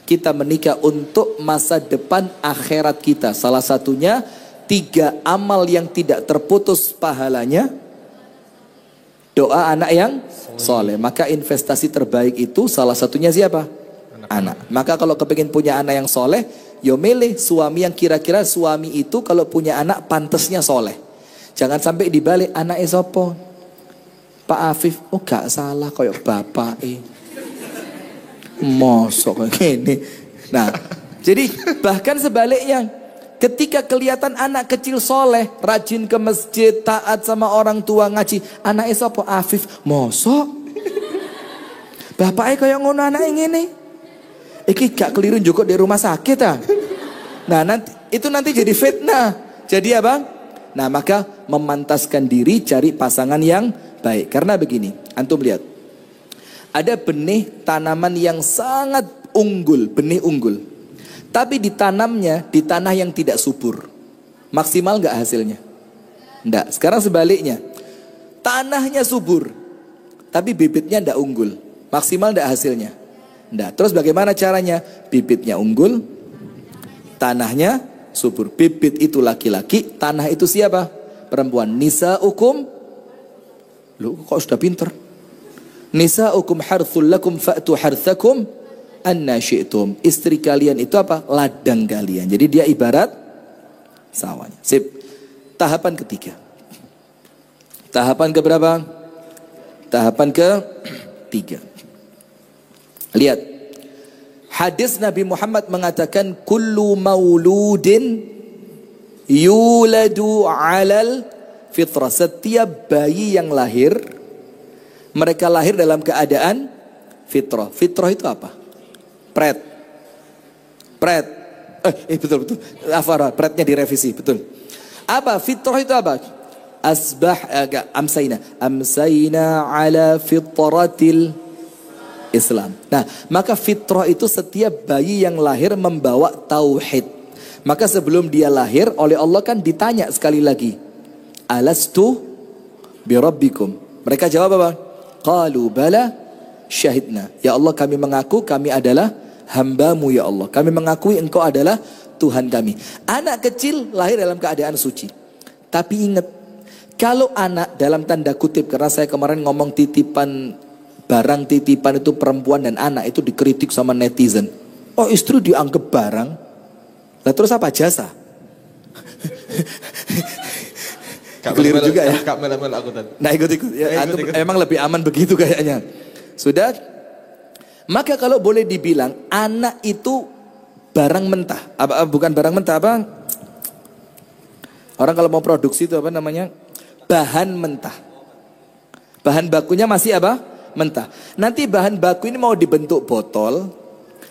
kita menikah untuk masa depan akhirat kita. Salah satunya 3 amal yang tidak terputus pahalanya. Doa anak yang soleh. Maka investasi terbaik itu salah satunya siapa? Anak. Maka kalau kepingin punya anak yang soleh, yo milih suami yang kira-kira suami itu kalau punya anak pantesnya soleh. Jangan sampai dibalik, anaknya sopo? Pak Afif, oh gak salah kayak bapak mosok kayak gini. Nah, jadi bahkan sebaliknya, ketika kelihatan anak kecil soleh, rajin ke masjid, taat sama orang tua, ngaji, anaknya sopo? Afif, mosok? Bapaknya kayak ngono anaknya ngene. Iki gak keliru juga di rumah sakit ah. Nah, nanti jadi fitnah. Jadi apa? Nah, maka memantaskan diri cari pasangan yang baik. Karena begini, antum lihat. Ada benih tanaman yang sangat unggul, benih unggul. Tapi ditanamnya di tanah yang tidak subur. Maksimal gak hasilnya? Enggak. Sekarang sebaliknya. Tanahnya subur, tapi bibitnya ndak unggul. Maksimal ndak hasilnya? Ndak. Terus bagaimana caranya? Bibitnya unggul, tanahnya subur. Bibit itu laki-laki, tanah itu siapa? Perempuan. Nisa'ukum, lu kok sudah pinter? Nisa'ukum harthul lakum fa'tu harthakum anna syi'tum. Istri kalian itu apa? Ladang kalian. Jadi dia ibarat sawahnya. Sip. Tahapan ketiga. Tahapan keberapa? Tahapan ketiga. Lihat. Hadis Nabi Muhammad mengatakan kullu mauludin yuladu alal fitrah. Setiap bayi yang lahir, mereka lahir dalam keadaan fitrah. Fitrah itu apa? Pret. Betul. Afara, pretnya direvisi, betul. Apa? Fitrah itu apa? Amsayna ala fitratil Islam. Nah, maka fitrah itu setiap bayi yang lahir membawa tauhid. Maka sebelum dia lahir, oleh Allah kan ditanya sekali lagi, alastu birabbikum. Mereka jawab apa? Qalu bala syahidna. Ya Allah, kami mengaku kami adalah hambamu ya Allah. Kami mengakui engkau adalah Tuhan kami. Anak kecil lahir dalam keadaan suci. Tapi ingat, kalau anak dalam tanda kutip, karena saya kemarin ngomong titipan, barang titipan itu perempuan dan anak itu dikritik sama netizen. Oh, istri dianggap barang. Lah terus apa? Jasa. Keliru juga ya. Aku tadi. Nah, ikut. Ya, ikut. Emang lebih aman begitu kayaknya. Sudah. Maka kalau boleh dibilang anak itu barang mentah. Bukan barang mentah, apa? Orang kalau mau produksi itu apa namanya? Bahan mentah. Bahan bakunya masih apa? Mentah. Nanti bahan baku ini mau dibentuk botol,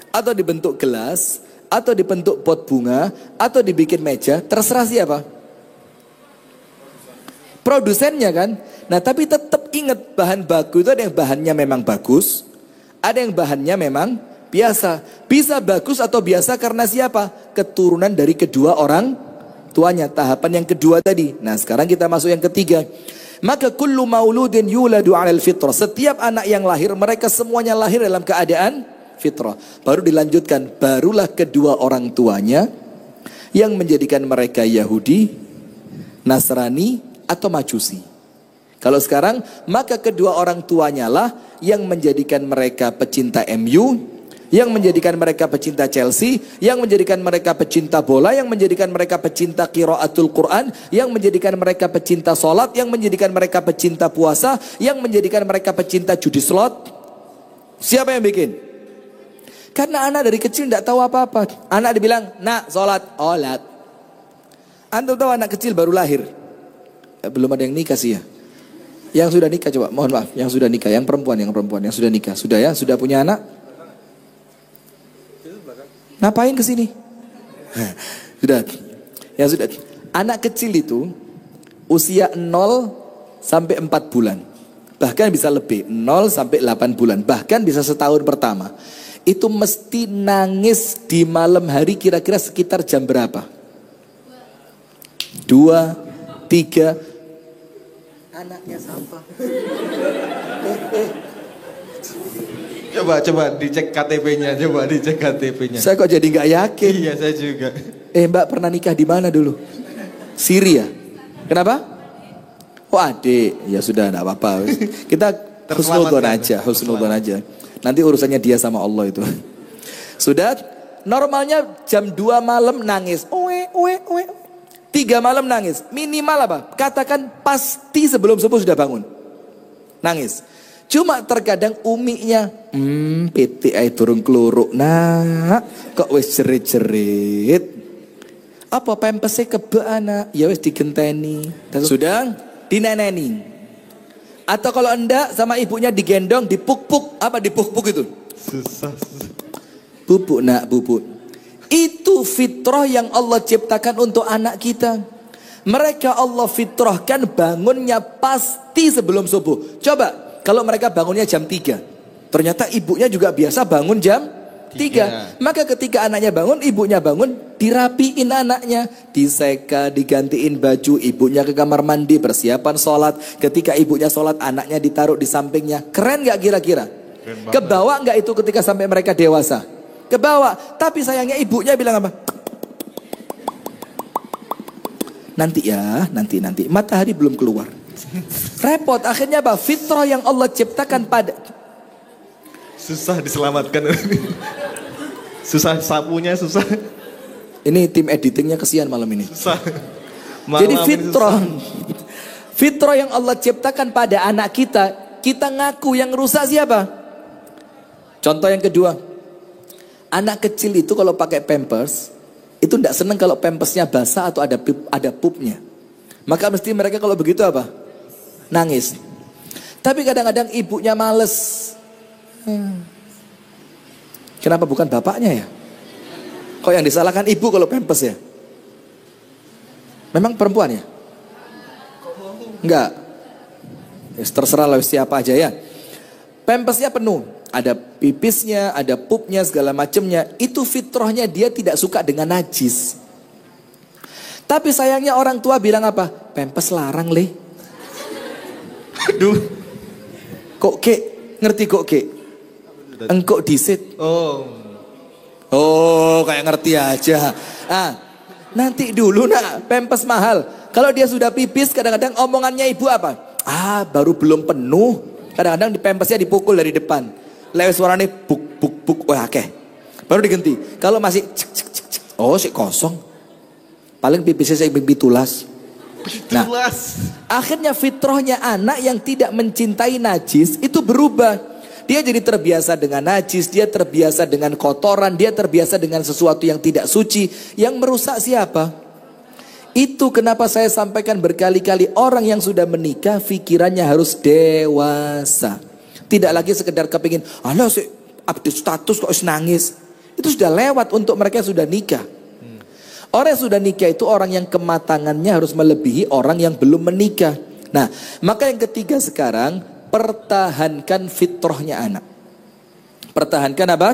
atau dibentuk gelas, atau dibentuk pot bunga, atau dibikin meja, terserah siapa? Produsennya kan. Nah, tapi tetap ingat, bahan baku itu ada yang bahannya memang bagus, ada yang bahannya memang biasa. Bisa bagus atau biasa karena siapa? Keturunan dari kedua orang tuanya. Tahapan yang kedua tadi. Nah, sekarang kita masuk yang ketiga. Maka kullu mauludin yuladu 'alal fitrah. Setiap anak yang lahir, mereka semuanya lahir dalam keadaan fitrah. Baru dilanjutkan, barulah kedua orang tuanya yang menjadikan mereka Yahudi, Nasrani, atau Majusi. Kalau sekarang, maka kedua orang tuanya lah yang menjadikan mereka pecinta MU, yang menjadikan mereka pecinta Chelsea, yang menjadikan mereka pecinta bola, yang menjadikan mereka pecinta qiraatul Quran, yang menjadikan mereka pecinta sholat, yang menjadikan mereka pecinta puasa, yang menjadikan mereka pecinta judi slot. Siapa yang bikin? Karena anak dari kecil tidak tahu apa-apa. Anak dibilang, nak sholat, olat. Antum tahu anak kecil baru lahir, belum ada yang nikah sih ya. Yang sudah nikah coba, mohon maaf, yang sudah nikah, yang perempuan yang sudah nikah, sudah ya, sudah punya anak. Ngapain kesini? Sudah. Ya sudah. Anak kecil itu usia 0 sampai 4 bulan. Bahkan bisa lebih, 0 sampai 8 bulan. Bahkan bisa setahun pertama. Itu mesti nangis di malam hari kira-kira sekitar jam berapa? 2, 3. Anaknya siapa? Coba dicek KTP-nya, coba dicek KTP-nya. Saya kok jadi nggak yakin. Iya, saya juga. Mbak pernah nikah di mana dulu? Syria. Kenapa? Oh adik, ya sudah enggak apa-apa. Kita husnudzon aja, husnudzon aja. Nanti urusannya dia sama Allah itu. Sudah, normalnya jam 2 malam nangis. 3 malam nangis. Minimal apa? Katakan pasti sebelum subuh sudah bangun. Nangis. Cuma terkadang uminya, PTI turun keluruk, nah kok wis jerit-jerit. Apa pempesnya kebe anak? Ya wis digenteni. Sudah dineneni. Atau kalau enggak sama ibunya digendong, dipuk-puk. Apa dipuk-puk itu? Susah. Bubuk nak, bubuk. Itu fitrah yang Allah ciptakan untuk anak kita. Mereka Allah fitrahkan bangunnya pasti sebelum subuh. Coba. Kalau mereka bangunnya jam 3, ternyata ibunya juga biasa bangun jam 3. Maka ketika anaknya bangun, ibunya bangun, dirapiin anaknya, diseka, digantiin baju, ibunya ke kamar mandi, persiapan sholat. Ketika ibunya sholat, anaknya ditaruh di sampingnya. Keren gak kira-kira? Kebawa gak itu ketika sampai mereka dewasa? Kebawa. Tapi sayangnya ibunya bilang apa? Nanti ya, nanti. Matahari belum keluar. Repot, akhirnya apa? Fitrah yang Allah ciptakan pada. Susah diselamatkan. Susah sapunya, susah. Ini tim editingnya kesian malam ini. Susah. Jadi fitrah yang Allah ciptakan pada anak kita, kita ngaku yang rusak siapa? Contoh yang kedua, anak kecil itu kalau pakai pampers, itu tidak senang kalau pampersnya basah atau ada pupnya. Maka mesti mereka kalau begitu apa? Nangis. Tapi kadang-kadang ibunya males. Kenapa bukan bapaknya ya? Kok yang disalahkan ibu kalau pampers ya? Memang perempuan ya? Enggak. Ya, terserah lah siapa aja ya. Pampersnya penuh. Ada pipisnya, ada pupnya, segala macamnya. Itu fitrahnya dia tidak suka dengan najis. Tapi sayangnya orang tua bilang apa? Pampers larang le. Aduh. Kok kek? Ngerti kok kek? Engkok disit. Oh, kayak ngerti aja. Nanti dulu nak, pampers mahal. Kalau dia sudah pipis, kadang-kadang omongannya ibu apa? Baru belum penuh. Kadang-kadang di pampersnya dipukul dari depan. Lewat suaranya buk. Oke. Baru diganti. Kalau masih sih kosong. Paling pipisnya saya pipi tulas. Nah, akhirnya fitrahnya anak yang tidak mencintai najis itu berubah. Dia jadi terbiasa dengan najis, dia terbiasa dengan kotoran, dia terbiasa dengan sesuatu yang tidak suci. Yang merusak siapa? Itu kenapa saya sampaikan berkali-kali, orang yang sudah menikah pikirannya harus dewasa. Tidak lagi sekedar kepingin, alah sih update status kok nangis. Itu sudah lewat untuk mereka yang sudah nikah. Orang yang sudah nikah itu orang yang kematangannya harus melebihi orang yang belum menikah. Nah, maka yang ketiga sekarang, pertahankan fitrahnya anak. Pertahankan apa?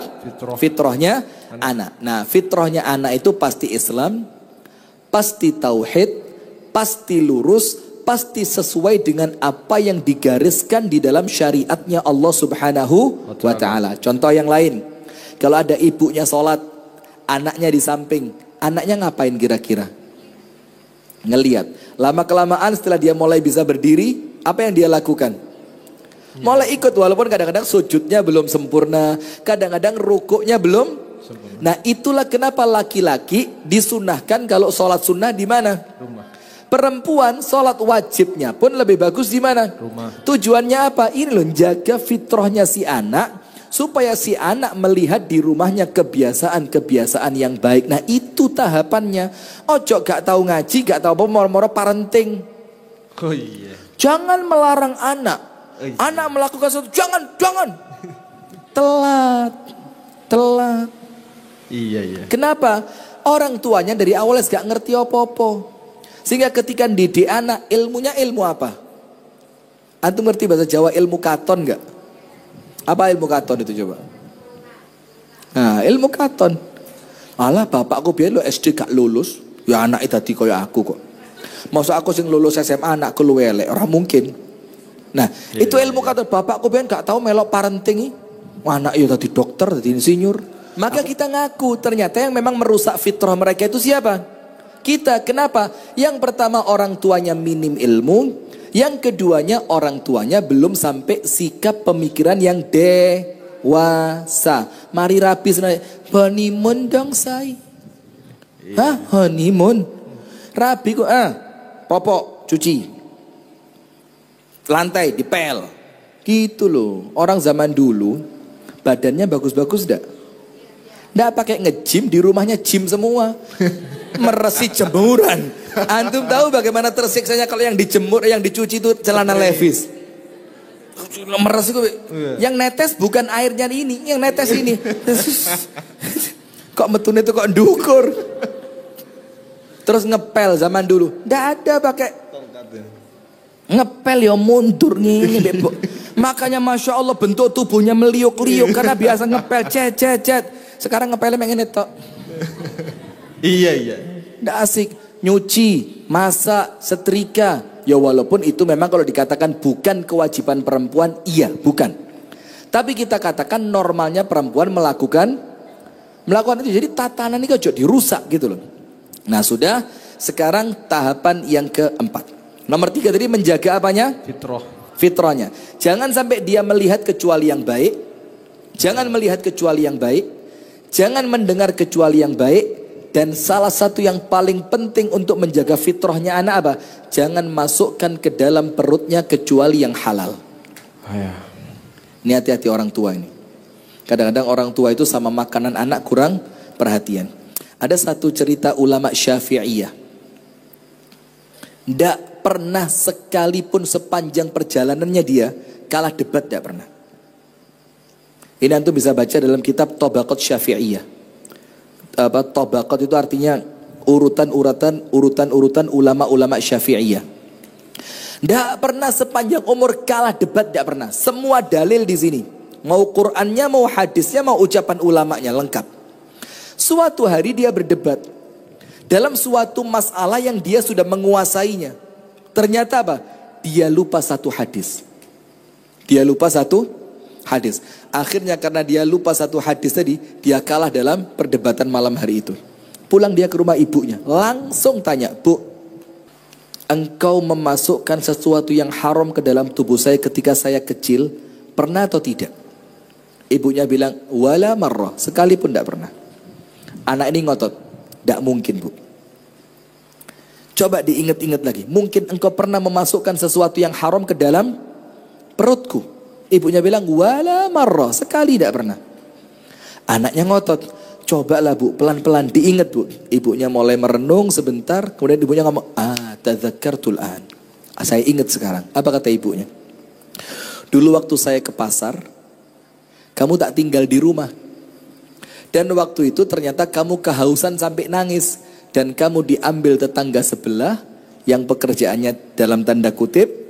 Fitrahnya anak. Nah, fitrahnya anak itu pasti Islam, pasti tauhid, pasti lurus, pasti sesuai dengan apa yang digariskan di dalam syariatnya Allah Subhanahu wa ta'ala. Contoh yang lain, Kalau ada ibunya sholat, anaknya di samping, anaknya ngapain kira-kira? Ngeliat. Lama-kelamaan setelah dia mulai bisa berdiri, apa yang dia lakukan? Mulai ikut, walaupun kadang-kadang sujudnya belum sempurna, kadang-kadang rukuknya belum. Nah, itulah kenapa laki-laki disunahkan kalau sholat sunnah di mana? Rumah. Perempuan sholat wajibnya pun lebih bagus di mana? Rumah. Tujuannya apa? Ini loh, jaga fitrahnya si anak, supaya si anak melihat di rumahnya kebiasaan-kebiasaan yang baik. Nah, itu tahapannya. Ojo gak tahu ngaji, gak tahu apa, moro-moro parenting. Oh iya. Jangan melarang anak. Oh iya. Anak melakukan sesuatu, jangan. Telat. Iya. Kenapa? Orang tuanya dari awal gak ngerti apa-apa. Sehingga ketika didik anak, ilmunya ilmu apa? Antum ngerti bahasa Jawa ilmu katon gak? Apa ilmu katon itu coba? Nah, ilmu katon. Alah, bapakku biar lo SD gak lulus, ya anak itu tadi kaya aku kok. Masa aku sing lulus SMA anakku lu elek, orang mungkin. Nah, itu ilmu katon. Bapakku biar gak tahu melok parenting. Anak itu tadi dokter, tadi insinyur. Maka kita ngaku, ternyata yang memang merusak fitrah mereka itu siapa? Kita. Kenapa? Yang pertama orang tuanya minim ilmu, yang keduanya orang tuanya belum sampai sikap pemikiran yang dewasa. Mari rapi senai, honeymoon dong say. Hah, honeymoon? Rapi kok, popok, cuci, lantai dipel, gitu loh. Orang zaman dulu badannya bagus-bagus dak? Nggak pakai nge-gym, di rumahnya gym semua. Meresi jemuran. Antum tahu bagaimana tersiksanya kalau yang dijemur, yang dicuci itu celana Levi's. Meresi itu. Yang netes bukan airnya ini, yang netes ini. Kok metune itu kok ndukur. Terus ngepel zaman dulu. Nggak ada pakai ngepel ya mundur nih. Makanya Masya Allah bentuk tubuhnya meliuk-liuk karena biasa ngepel cet. Sekarang ngepelnya pengen tok. Iya. Nggak asik. Nyuci, masak, setrika. Ya walaupun itu memang kalau dikatakan bukan kewajiban perempuan, iya bukan. Tapi kita katakan normalnya perempuan melakukan itu. Jadi tatanan ini kok dirusak gitu loh. Nah sudah, sekarang tahapan yang keempat. Nomor 3 tadi menjaga apanya? Fitrahnya. Jangan sampai dia melihat kecuali yang baik. Jangan melihat kecuali yang baik. Jangan mendengar kecuali yang baik. Dan salah satu yang paling penting untuk menjaga fitrahnya anak apa? Jangan masukkan ke dalam perutnya kecuali yang halal. Ini hati-hati orang tua ini. Kadang-kadang orang tua itu sama makanan anak kurang perhatian. Ada satu cerita ulama Syafi'iyah. Tidak pernah sekalipun sepanjang perjalanannya dia kalah debat, tidak pernah. Ini antum bisa baca dalam kitab Tabaqat Syafi'iyah. Tabaqat itu artinya urutan-urutan ulama-ulama Syafi'iyah. Tidak pernah sepanjang umur kalah debat, tidak pernah. Semua dalil di sini, mau Qur'annya, mau hadisnya, mau ucapan ulamanya lengkap. Suatu hari dia berdebat dalam suatu masalah yang dia sudah menguasainya. Ternyata apa? Dia lupa satu hadis. Akhirnya karena dia lupa satu hadis tadi, dia kalah dalam perdebatan malam hari itu. Pulang dia ke rumah ibunya, langsung tanya, "Bu, engkau memasukkan sesuatu yang haram ke dalam tubuh saya ketika saya kecil, pernah atau tidak?" Ibunya bilang, "Wala marrah," sekalipun tidak pernah. Anak ini ngotot, "Tidak mungkin, Bu. Coba diingat-ingat lagi, mungkin engkau pernah memasukkan sesuatu yang haram ke dalam perutku?" Ibunya bilang, "Wala marrah," sekali tidak pernah. Anaknya ngotot, "Cobalah Bu, pelan-pelan diingat Bu." Ibunya mulai merenung sebentar, kemudian ibunya ngomong, "Tadzakartul an." Saya ingat sekarang. Apa kata ibunya? "Dulu waktu saya ke pasar, kamu tak tinggal di rumah. Dan waktu itu ternyata kamu kehausan sampai nangis. Dan kamu diambil tetangga sebelah yang pekerjaannya dalam tanda kutip.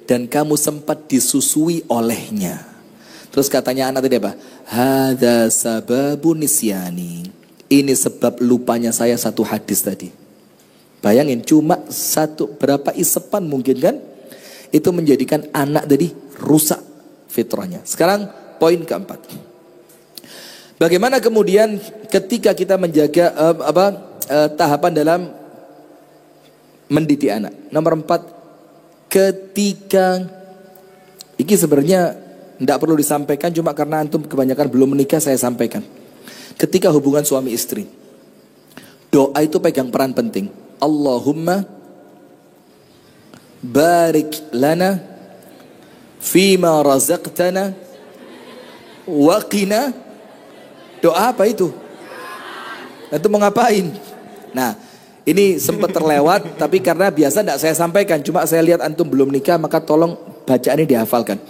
Dan kamu sempat disusui olehnya." Terus katanya anak tadi apa? "Hadza sababun nisyani." Ini sebab lupanya saya satu hadis tadi. Bayangin cuma berapa isepan mungkin kan? Itu menjadikan anak tadi rusak fitrahnya. Sekarang poin keempat. Bagaimana kemudian ketika kita menjaga tahapan dalam mendidik anak? Nomor 4, ketika ini sebenarnya tidak perlu disampaikan, cuma karena antum kebanyakan belum menikah saya sampaikan. Ketika hubungan suami istri, doa itu pegang peran penting. Allahumma barik lana fima razaqtana wa qina. Doa apa itu? Antum mau ngapain? Nah, ini sempat terlewat, tapi karena biasa tidak saya sampaikan, cuma saya lihat antum belum nikah, maka tolong bacaan ini dihafalkan.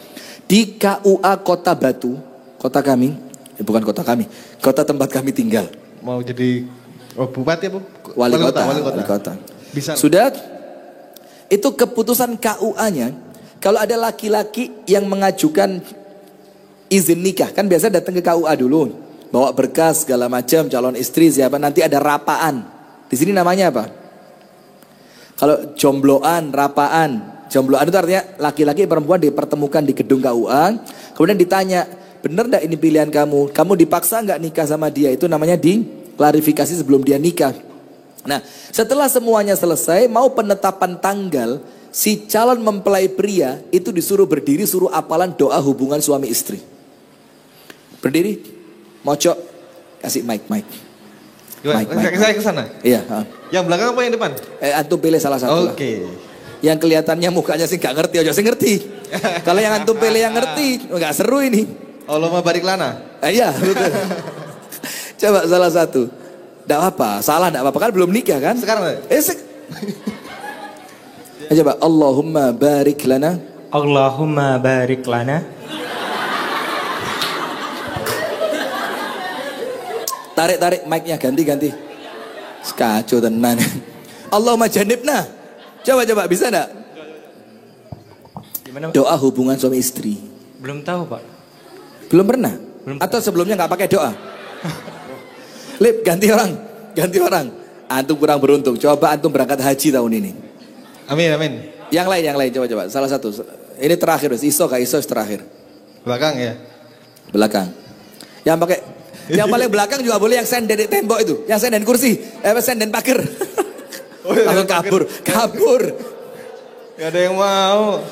Di KUA Kota Batu, kota kami, bukan kota kami, kota tempat kami tinggal. Mau jadi bupati apa? Wali kota. Bisa. Sudah, itu keputusan KUA-nya. Kalau ada laki-laki yang mengajukan izin nikah, kan biasa datang ke KUA dulu, bawa berkas segala macam, calon istri siapa, nanti ada rapaan. Di sini namanya apa? Kalau jombloan, rapaan. Jombloan itu artinya laki-laki perempuan dipertemukan di gedung KUA, kemudian ditanya, benar enggak ini pilihan kamu? Kamu dipaksa enggak nikah sama dia? Itu namanya diklarifikasi sebelum dia nikah. Nah, setelah semuanya selesai, mau penetapan tanggal, si calon mempelai pria itu disuruh berdiri, suruh apalan doa hubungan suami istri. Berdiri, mocok, kasih mic. Saya ke sana. Iya. Yang belakang apa yang depan? Antum pilih salah satu. Oke. Yang kelihatannya mukanya sih nggak ngerti, aja sih ngerti. Kalau yang antum pilih yang ngerti, nggak seru ini. Allahumma barik lana. Iya, betul. Coba salah satu. Nggak apa, salah nggak apa-apa, kan belum nikah kan? Sekarang. Coba Allahumma barik lana. Allahumma barik lana. Tarik mic-nya, ganti. Kacau tenan. Allahumma janibna. Coba bisa enggak? Gimana? Doa hubungan suami istri. Belum tahu, Pak. Belum pernah? Belum. Atau sebelumnya nggak pakai doa? Lip, ganti orang. Antum kurang beruntung. Coba antum berangkat haji tahun ini. Amin. Yang lain coba. Salah satu. Ini terakhir, Iso terakhir. Belakang ya. Belakang. Yang paling belakang juga boleh, yang senden di tembok itu, yang senden kursi, senden pagar. Langsung kabur. Gak ada yang mau.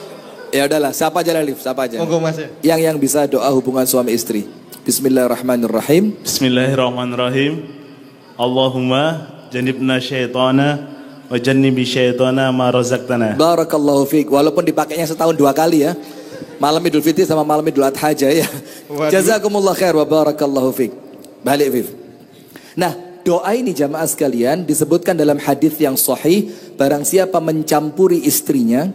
Ya udahlah, siapa aja Liv, siapa aja. Monggo Mas ya. Yang bisa doa hubungan suami istri. Bismillahirrahmanirrahim. Bismillahirrahmanirrahim. Allahumma janibna syaitana wa jannibi syaitana ma razaqtana. Barakallahu fiik. Walaupun dipakainya setahun 2 kali ya. Malam Idul Fitri sama malam Idul Adha aja ya. Jazakumullah khair wa barakallahu fiik. Balik Viv. Nah, doa ini jamaah sekalian disebutkan dalam hadis yang sahih, barang siapa mencampuri istrinya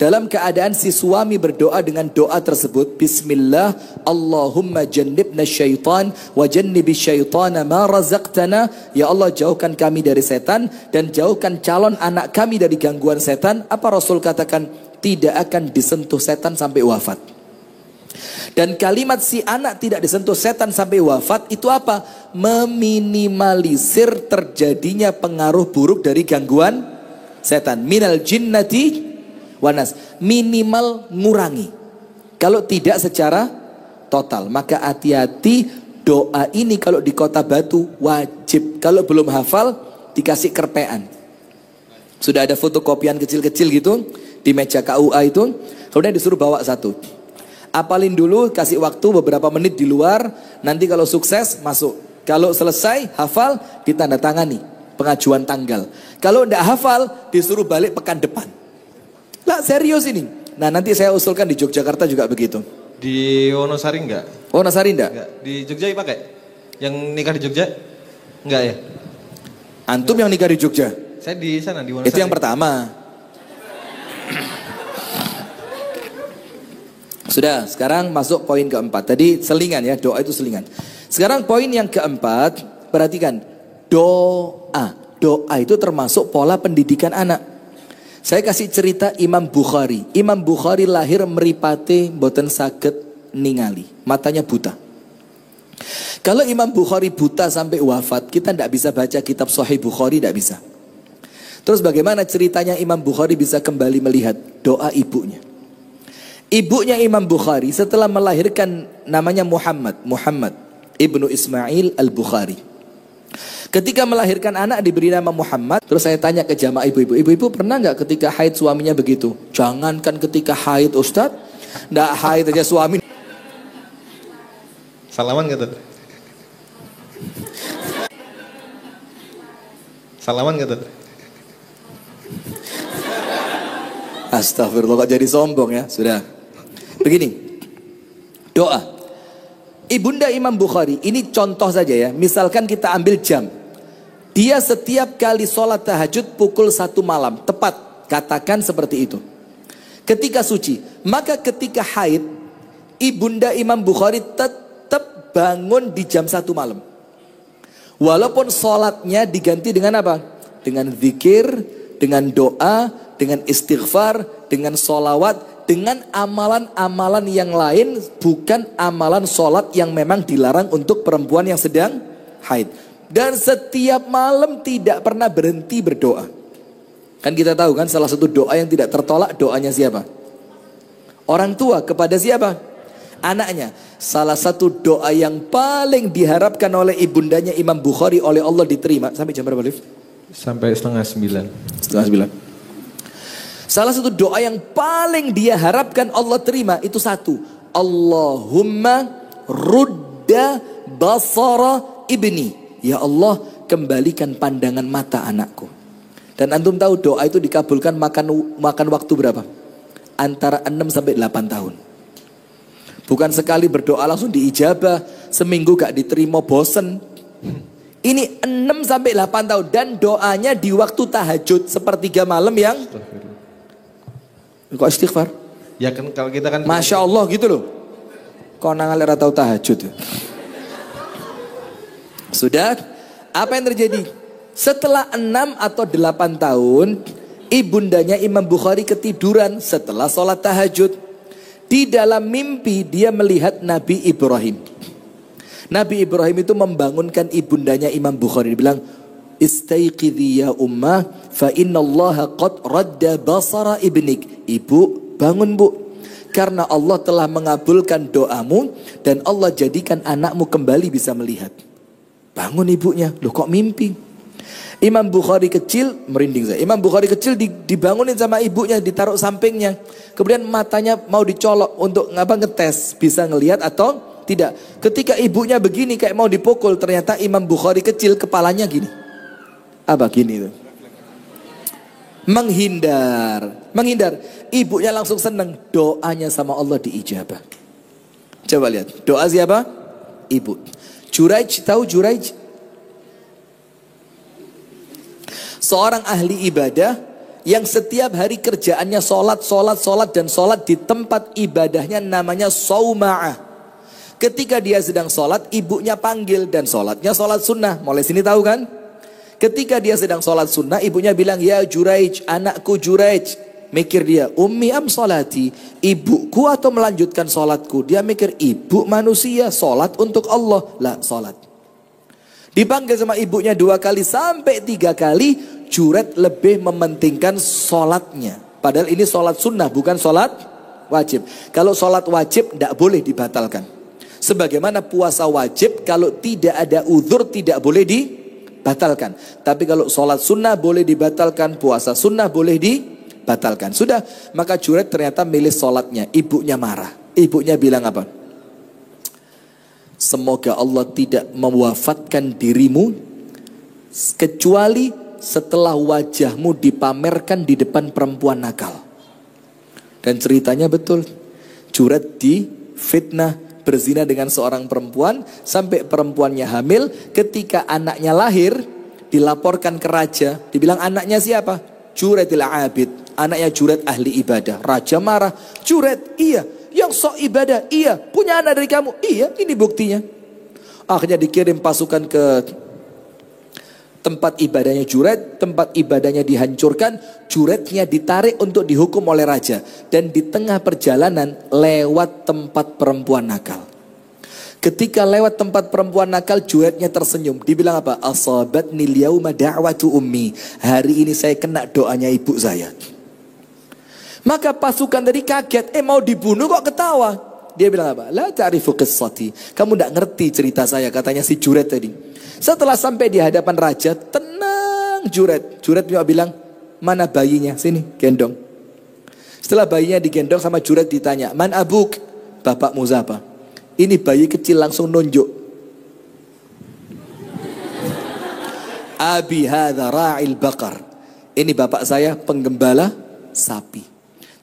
dalam keadaan si suami berdoa dengan doa tersebut, Bismillah, Allahumma jannibna syaitan wa jannibi syaitana ma razaqtana. Ya Allah, jauhkan kami dari setan dan jauhkan calon anak kami dari gangguan setan. Apa Rasul katakan? Tidak akan disentuh setan sampai wafat. Dan kalimat si anak tidak disentuh setan sampai wafat itu apa? Meminimalisir terjadinya pengaruh buruk dari gangguan setan. Minal jinnati wanas. Minimal ngurangi. Kalau tidak secara total. Maka hati-hati, doa ini kalau di Kota Batu wajib. Kalau belum hafal dikasih kerpean. Sudah ada fotokopian kecil-kecil gitu di meja KUA itu, kemudian disuruh bawa satu. Apalin dulu, kasih waktu beberapa menit di luar, nanti kalau sukses masuk. Kalau selesai hafal ditandatangani pengajuan tanggal. Kalau tidak hafal disuruh balik pekan depan. Lah serius ini. Nah nanti saya usulkan di Yogyakarta juga begitu. Di Wonosari enggak? Wonosari enggak? Di Jogja pakai? Yang nikah di Jogja? Enggak ya? Antum yang nikah di Jogja? Saya di sana di Wonosari. Itu yang pertama. Sudah, sekarang masuk poin keempat. Tadi selingan ya, doa itu selingan. Sekarang poin yang keempat, perhatikan. Doa. Doa itu termasuk pola pendidikan anak. Saya kasih cerita Imam Bukhari. Imam Bukhari lahir mripate mboten saged ningali. Matanya buta. Kalau Imam Bukhari buta sampai wafat, kita tidak bisa baca kitab Sahih Bukhari, tidak bisa. Terus bagaimana ceritanya Imam Bukhari bisa kembali melihat? Doa ibunya. Ibunya Imam Bukhari setelah melahirkan namanya Muhammad Ibnu Ismail Al-Bukhari. Ketika melahirkan anak diberi nama Muhammad. Terus saya tanya ke jamaah ibu-ibu, ibu-ibu pernah nggak ketika haid suaminya begitu? Jangankan ketika haid Ustadz, nggak haid aja suami. Salaman gak tuh? Salaman gak tuh? Astagfirullah, kok jadi sombong ya. Sudah. Begini, doa Ibunda Imam Bukhari, ini contoh saja ya. Misalkan kita ambil jam. Dia setiap kali sholat tahajud pukul 1 malam. Tepat, katakan seperti itu. Ketika suci. Maka ketika haid, Ibunda Imam Bukhari tetap bangun di jam 1 malam. Walaupun sholatnya diganti dengan apa? Dengan zikir, dengan doa, dengan istighfar, dengan sholawat, dengan amalan-amalan yang lain, bukan amalan sholat yang memang dilarang untuk perempuan yang sedang haid. Dan setiap malam tidak pernah berhenti berdoa. Kan kita tahu kan salah satu doa yang tidak tertolak doanya siapa? Orang tua kepada siapa? Anaknya. Salah satu doa yang paling diharapkan oleh ibundanya Imam Bukhari oleh Allah diterima. Sampai jam berapa, Liv? Sampai 8:30. 8:30. Salah satu doa yang paling dia harapkan Allah terima itu satu. Allahumma rudda basara ibni. Ya Allah, kembalikan pandangan mata anakku. Dan antum tahu doa itu dikabulkan makan waktu berapa? Antara 6 sampai 8 tahun. Bukan sekali berdoa langsung diijabah, seminggu gak diterima bosen. Ini 6 sampai 8 tahun dan doanya di waktu tahajud sepertiga malam yang kok istighfar? Ya kan kalau kita kan Masya Allah gitu loh. Kok nangal tahu tahajud. Sudah, apa yang terjadi? Setelah 6 atau 8 tahun, ibundanya Imam Bukhari ketiduran setelah sholat tahajud. Di dalam mimpi dia melihat Nabi Ibrahim. Nabi Ibrahim itu membangunkan ibundanya Imam Bukhari. Dia bilang, Istaiqidhi ya ummah, fa innallaha qad radda basara ibnik. Ibu, bangun bu. Karena Allah telah mengabulkan doamu dan Allah jadikan anakmu kembali bisa melihat. Bangun ibunya, loh kok mimpi? Imam Bukhari kecil, merinding saya. Imam Bukhari kecil dibangunin sama ibunya, ditaruh sampingnya. Kemudian matanya mau dicolok untuk ngetes, bisa ngelihat atau tidak. Ketika ibunya begini kayak mau dipukul, ternyata Imam Bukhari kecil kepalanya gini. Apa gini itu? Menghindar. Ibunya langsung senang, doanya sama Allah diijabah. Coba lihat, doa siapa? Ibu. Juraij, tahu Juraij? Seorang ahli ibadah yang setiap hari kerjaannya sholat dan sholat di tempat ibadahnya namanya Sauma'ah. Ketika dia sedang sholat, ibunya panggil dan sholatnya sholat sunnah. Mulai sini tahu kan? Ketika dia sedang sholat sunnah, ibunya bilang, ya Juraij, anakku Juraij. Mikir dia, ummi am sholati, ibuku atau melanjutkan sholatku. Dia mikir, ibu manusia, sholat untuk Allah. Lah, sholat. Dipanggil sama ibunya 2 kali sampai 3 kali, Juraij lebih mementingkan sholatnya. Padahal ini sholat sunnah, bukan sholat wajib. Kalau sholat wajib, tidak boleh dibatalkan. Sebagaimana puasa wajib, kalau tidak ada uzur, tidak boleh dibatalkan. Tapi kalau sholat sunnah boleh dibatalkan, puasa sunnah boleh dibatalkan. Sudah, maka Juraij ternyata milih sholatnya. Ibunya marah. Ibunya bilang apa? Semoga Allah tidak mewafatkan dirimu kecuali setelah wajahmu dipamerkan di depan perempuan nakal. Dan ceritanya betul. Juraij difitnah berzina dengan seorang perempuan sampai perempuannya hamil. Ketika anaknya lahir, dilaporkan ke raja. Dibilang anaknya siapa? Juraijil Abid. Anaknya Juraij ahli ibadah. Raja marah. Juraij, iya. Yang sok ibadah, iya. Punya anak dari kamu, iya. Ini buktinya. Akhirnya dikirim pasukan ke tempat ibadahnya Juraij. Tempat ibadahnya dihancurkan. Juraijnya ditarik untuk dihukum oleh raja. Dan di tengah perjalanan lewat tempat perempuan nakal. Ketika lewat tempat perempuan nakal, Juraijnya tersenyum. Dibilang apa? Asabatni liyauma da'watu ummi. Hari ini saya kena doanya ibu saya. Maka pasukan tadi kaget. Mau dibunuh kok ketawa. Dia bilang apa? La ta'rifu qissati. Kamu tidak ngerti cerita saya, katanya si Juret tadi. Setelah sampai di hadapan raja, tenang Juret. Juret juga bilang, mana bayinya? Sini, gendong. Setelah bayinya digendong sama Juret ditanya, man abuk? Bapakmu siapa? Ini bayi kecil langsung nunjuk. Abi hadza ra'il baqar. Ini bapak saya penggembala sapi.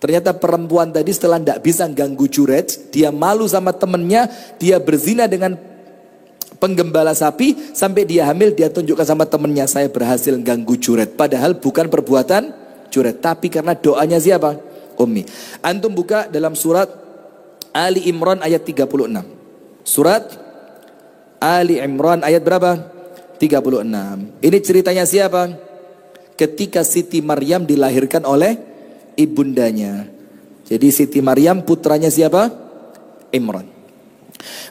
Ternyata perempuan tadi setelah tidak bisa ganggu Juret, dia malu sama temennya, dia berzina dengan penggembala sapi, sampai dia hamil, dia tunjukkan sama temennya, saya berhasil ganggu Juret. Padahal bukan perbuatan Juret, tapi karena doanya siapa? Ummi. Antum buka dalam surat Ali Imran ayat 36. Surat Ali Imran ayat berapa? 36. Ini ceritanya siapa? Ketika Siti Maryam dilahirkan oleh ibundanya. Jadi Siti Maryam putranya siapa? Imran.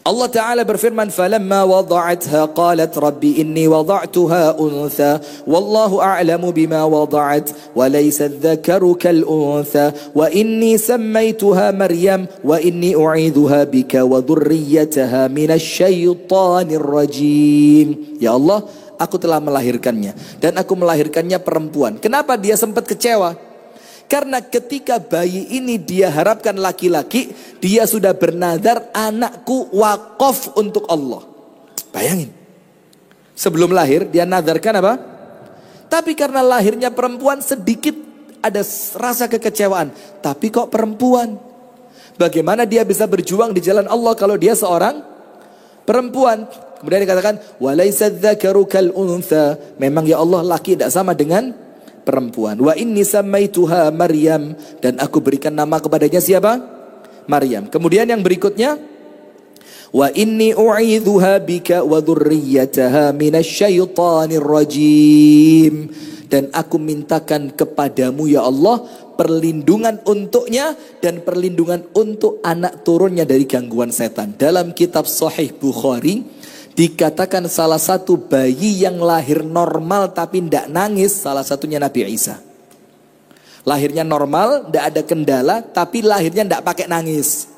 Allah Ta'ala berfirman, falamma wada'atha qalat rabbi inni wada'tuha untha wallahu a'lamu bima wada'at wa laysa adh-dhakaru kal untha wa inni sammaytuha Maryam wa inni u'idhuha bika wa dhurriyyataha minasy syaithanir rajim. Ya Allah, aku telah melahirkannya dan aku melahirkannya perempuan. Kenapa dia sempat kecewa? Karena ketika bayi ini dia harapkan laki-laki, dia sudah bernazar, anakku wakaf untuk Allah. Bayangin. Sebelum lahir dia nazarkan apa? Tapi karena lahirnya perempuan sedikit ada rasa kekecewaan. Tapi kok perempuan? Bagaimana dia bisa berjuang di jalan Allah kalau dia seorang perempuan? Kemudian dikatakan, walaysa dzakaru kal untha. Memang ya Allah laki tidak sama dengan perempuan. Wa inni sammaituha Maryam, dan aku berikan nama kepadanya siapa? Maryam. Kemudian yang berikutnya, wa inni u'idzuha bika wa dzurriyyataha minasyaitonir rajim, dan aku mintakan kepadamu ya Allah perlindungan untuknya dan perlindungan untuk anak turunnya dari gangguan setan. Dalam kitab Sahih Bukhari dikatakan salah satu bayi yang lahir normal tapi tidak nangis, salah satunya Nabi Isa. Lahirnya normal, tidak ada kendala, tapi lahirnya tidak pakai nangis.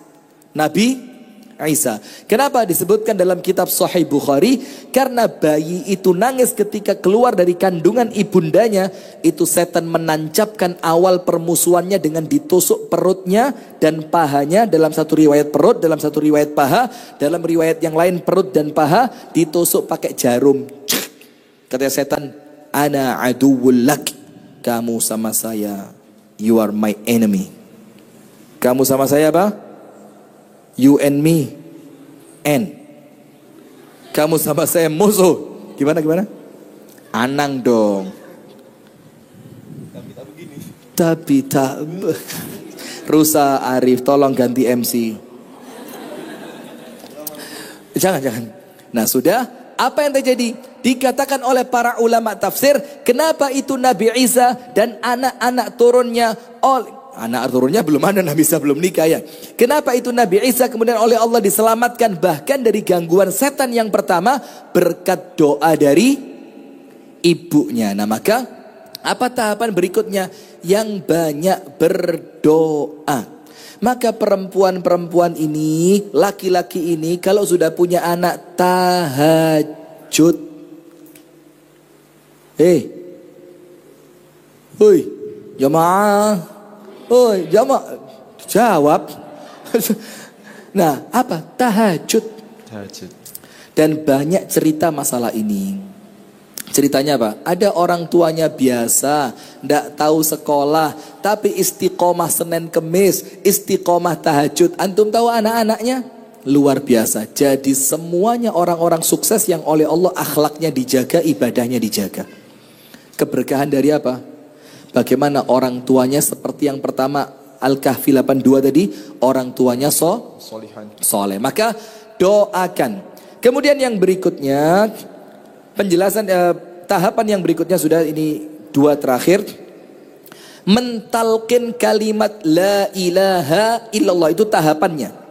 Nabi Isa. Kenapa disebutkan dalam kitab Sahih Bukhari? Karena bayi itu nangis ketika keluar dari kandungan ibundanya. Itu setan menancapkan awal permusuhannya dengan ditusuk perutnya dan pahanya. Dalam satu riwayat perut, dalam satu riwayat paha. Dalam riwayat yang lain perut dan paha ditusuk pakai jarum. Kata setan, ana aduwwul lak. Kamu sama saya, you are my enemy. Kamu sama saya apa? You and me, and kamu sama saya musuh. Gimana? Anang dong. Tapi tak. Rusa Arif, tolong ganti MC. Jangan. Nah sudah, apa yang terjadi? Dikatakan oleh para ulama tafsir, kenapa itu Nabi Isa dan anak-anak turunnya anak turunnya belum ada, Nabi Isa belum nikah ya. Kenapa itu Nabi Isa kemudian oleh Allah diselamatkan bahkan dari gangguan setan yang pertama berkat doa dari ibunya. Nah maka apa tahapan berikutnya? Yang banyak berdoa. Maka perempuan-perempuan ini, laki-laki ini kalau sudah punya anak tahajud. Hoi, jamaah. Oh, jamaah jawab. Nah, apa? Tahajud. Dan banyak cerita masalah ini. Ceritanya apa? Ada orang tuanya biasa, ndak tahu sekolah, tapi istiqomah Senin Kemis, istiqomah tahajud. Antum tahu anak-anaknya? Luar biasa. Jadi semuanya orang-orang sukses yang oleh Allah akhlaknya dijaga, ibadahnya dijaga. Keberkahan dari apa? Bagaimana orang tuanya seperti yang pertama Al-Kahfi 82 tadi, orang tuanya soleh. Maka doakan. Kemudian yang berikutnya, penjelasan tahapan yang berikutnya sudah ini dua terakhir. Mentalkin kalimat la ilaha illallah, itu tahapannya.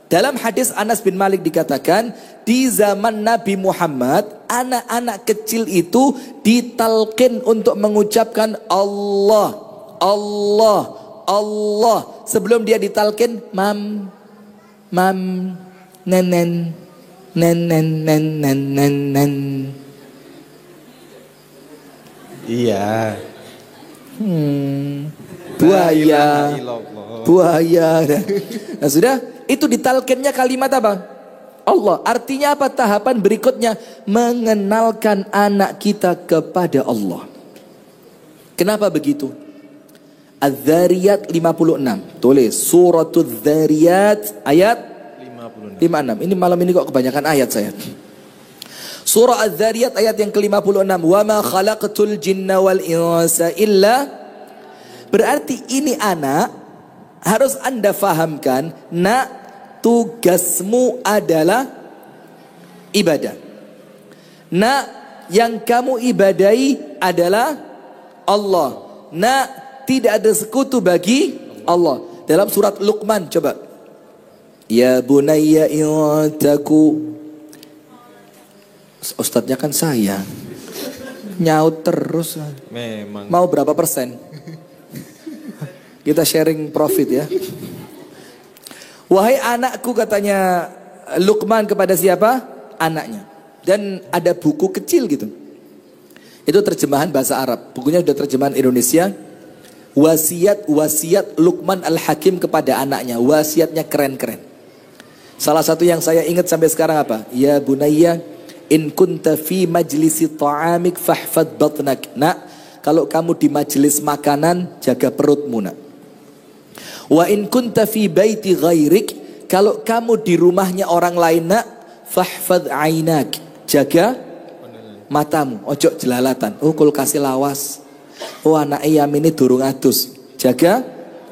Dalam hadis Anas bin Malik dikatakan, di zaman Nabi Muhammad, anak-anak kecil itu ditalkin untuk mengucapkan Allah, Allah, Allah. Sebelum dia ditalkin, mam, mam, nenen, nenen, nenen, nenen. Iya. Buaya, buaya. Nah sudah, itu ditalkinnya kalimat apa? Allah. Artinya apa tahapan berikutnya? Mengenalkan anak kita kepada Allah. Kenapa begitu? Az-Zariyat 56. Tulis Suratul Zariyat ayat 56. Ini malam ini kok kebanyakan ayat saya. Surah Az-Zariyat ayat yang ke-56. Wa ma khalaqtul jinna wal insa illa. Berarti ini anak harus Anda fahamkan, nak, tugasmu adalah ibadah. Nak, yang kamu ibadahi adalah Allah. Nak, tidak ada sekutu bagi Allah. Dalam surat Luqman coba. Ya bunayya intaku. Ustadznya kan saya. Nyaut terus. Memang. Mau berapa persen? Kita sharing profit ya. Wahai anakku, katanya Luqman kepada siapa? Anaknya. Dan ada buku kecil gitu. Itu terjemahan bahasa Arab. Bukunya sudah terjemahan Indonesia. Wasiat Luqman Al-Hakim kepada anaknya. Wasiatnya keren-keren. Salah satu yang saya ingat sampai sekarang apa? Ya bunayya in kunta fi majlisi ta'amik fahfad batnak. Nak, kalau kamu di majelis makanan, jaga perutmu, nak. Wa in kunta fi baiti ghairik, kalau kamu di rumahnya orang lain, nak, fahfad ainak, jaga matamu, ojo jelalatan. Oh kulkasih lawas. Oh anak ayam ini durung adus, jaga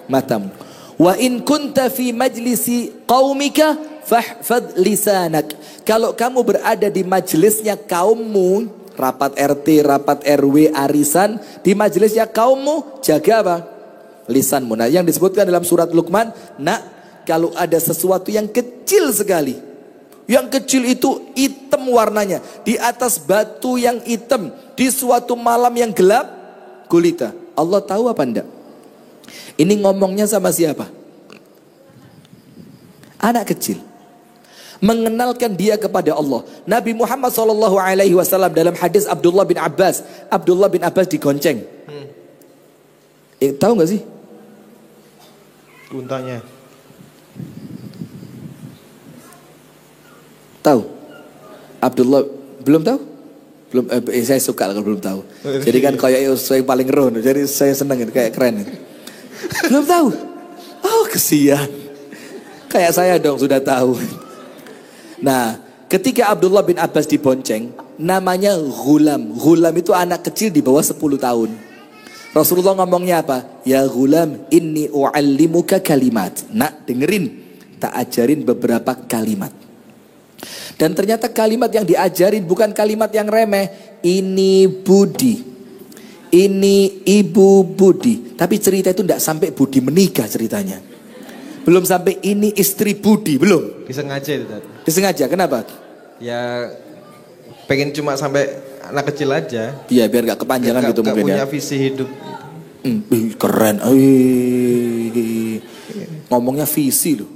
matamu. Wa in kunta fi majlisi qaumika fahfad lisanak, kalau kamu berada di majelisnya kaummu, rapat RT, rapat RW, arisan, di majelisnya kaummu, jaga apa? Lisanmu. Nah yang disebutkan dalam surat Luqman, nak, kalau ada sesuatu yang kecil sekali, yang kecil itu hitam warnanya, di atas batu yang hitam, di suatu malam yang gelap gulita, Allah tahu apa enggak? Ini ngomongnya sama siapa? Anak kecil. Mengenalkan dia kepada Allah. Nabi Muhammad SAW dalam hadis Abdullah bin Abbas digonceng. Tahu nggak sih? Untanya. Tahu? Abdullah belum tahu? Belum. Saya suka kalau belum tahu. Jadi kan kayak saya paling roh. Jadi saya seneng kayak keren. Belum tahu? Oh kesian. Kayak saya dong sudah tahu. Nah, ketika Abdullah bin Abbas dibonceng, namanya Ghulam. Ghulam itu anak kecil di bawah 10 tahun. Rasulullah ngomongnya apa? Ya Ghulam, inni u'allimuka kalimat. Nak, dengerin, tak ajarin beberapa kalimat. Dan ternyata kalimat yang diajarin bukan kalimat yang remeh. Ini budi, ini ibu budi. Tapi cerita itu tidak sampai budi menikah ceritanya. Belum sampai ini istri budi, belum. Disengaja itu tadi. Disengaja, kenapa? Ya pengen cuma sampai anak kecil aja. Iya, biar gak kepanjangan gitu mungkin ya. Punya visi hidup. Keren. Ngomongnya visi loh.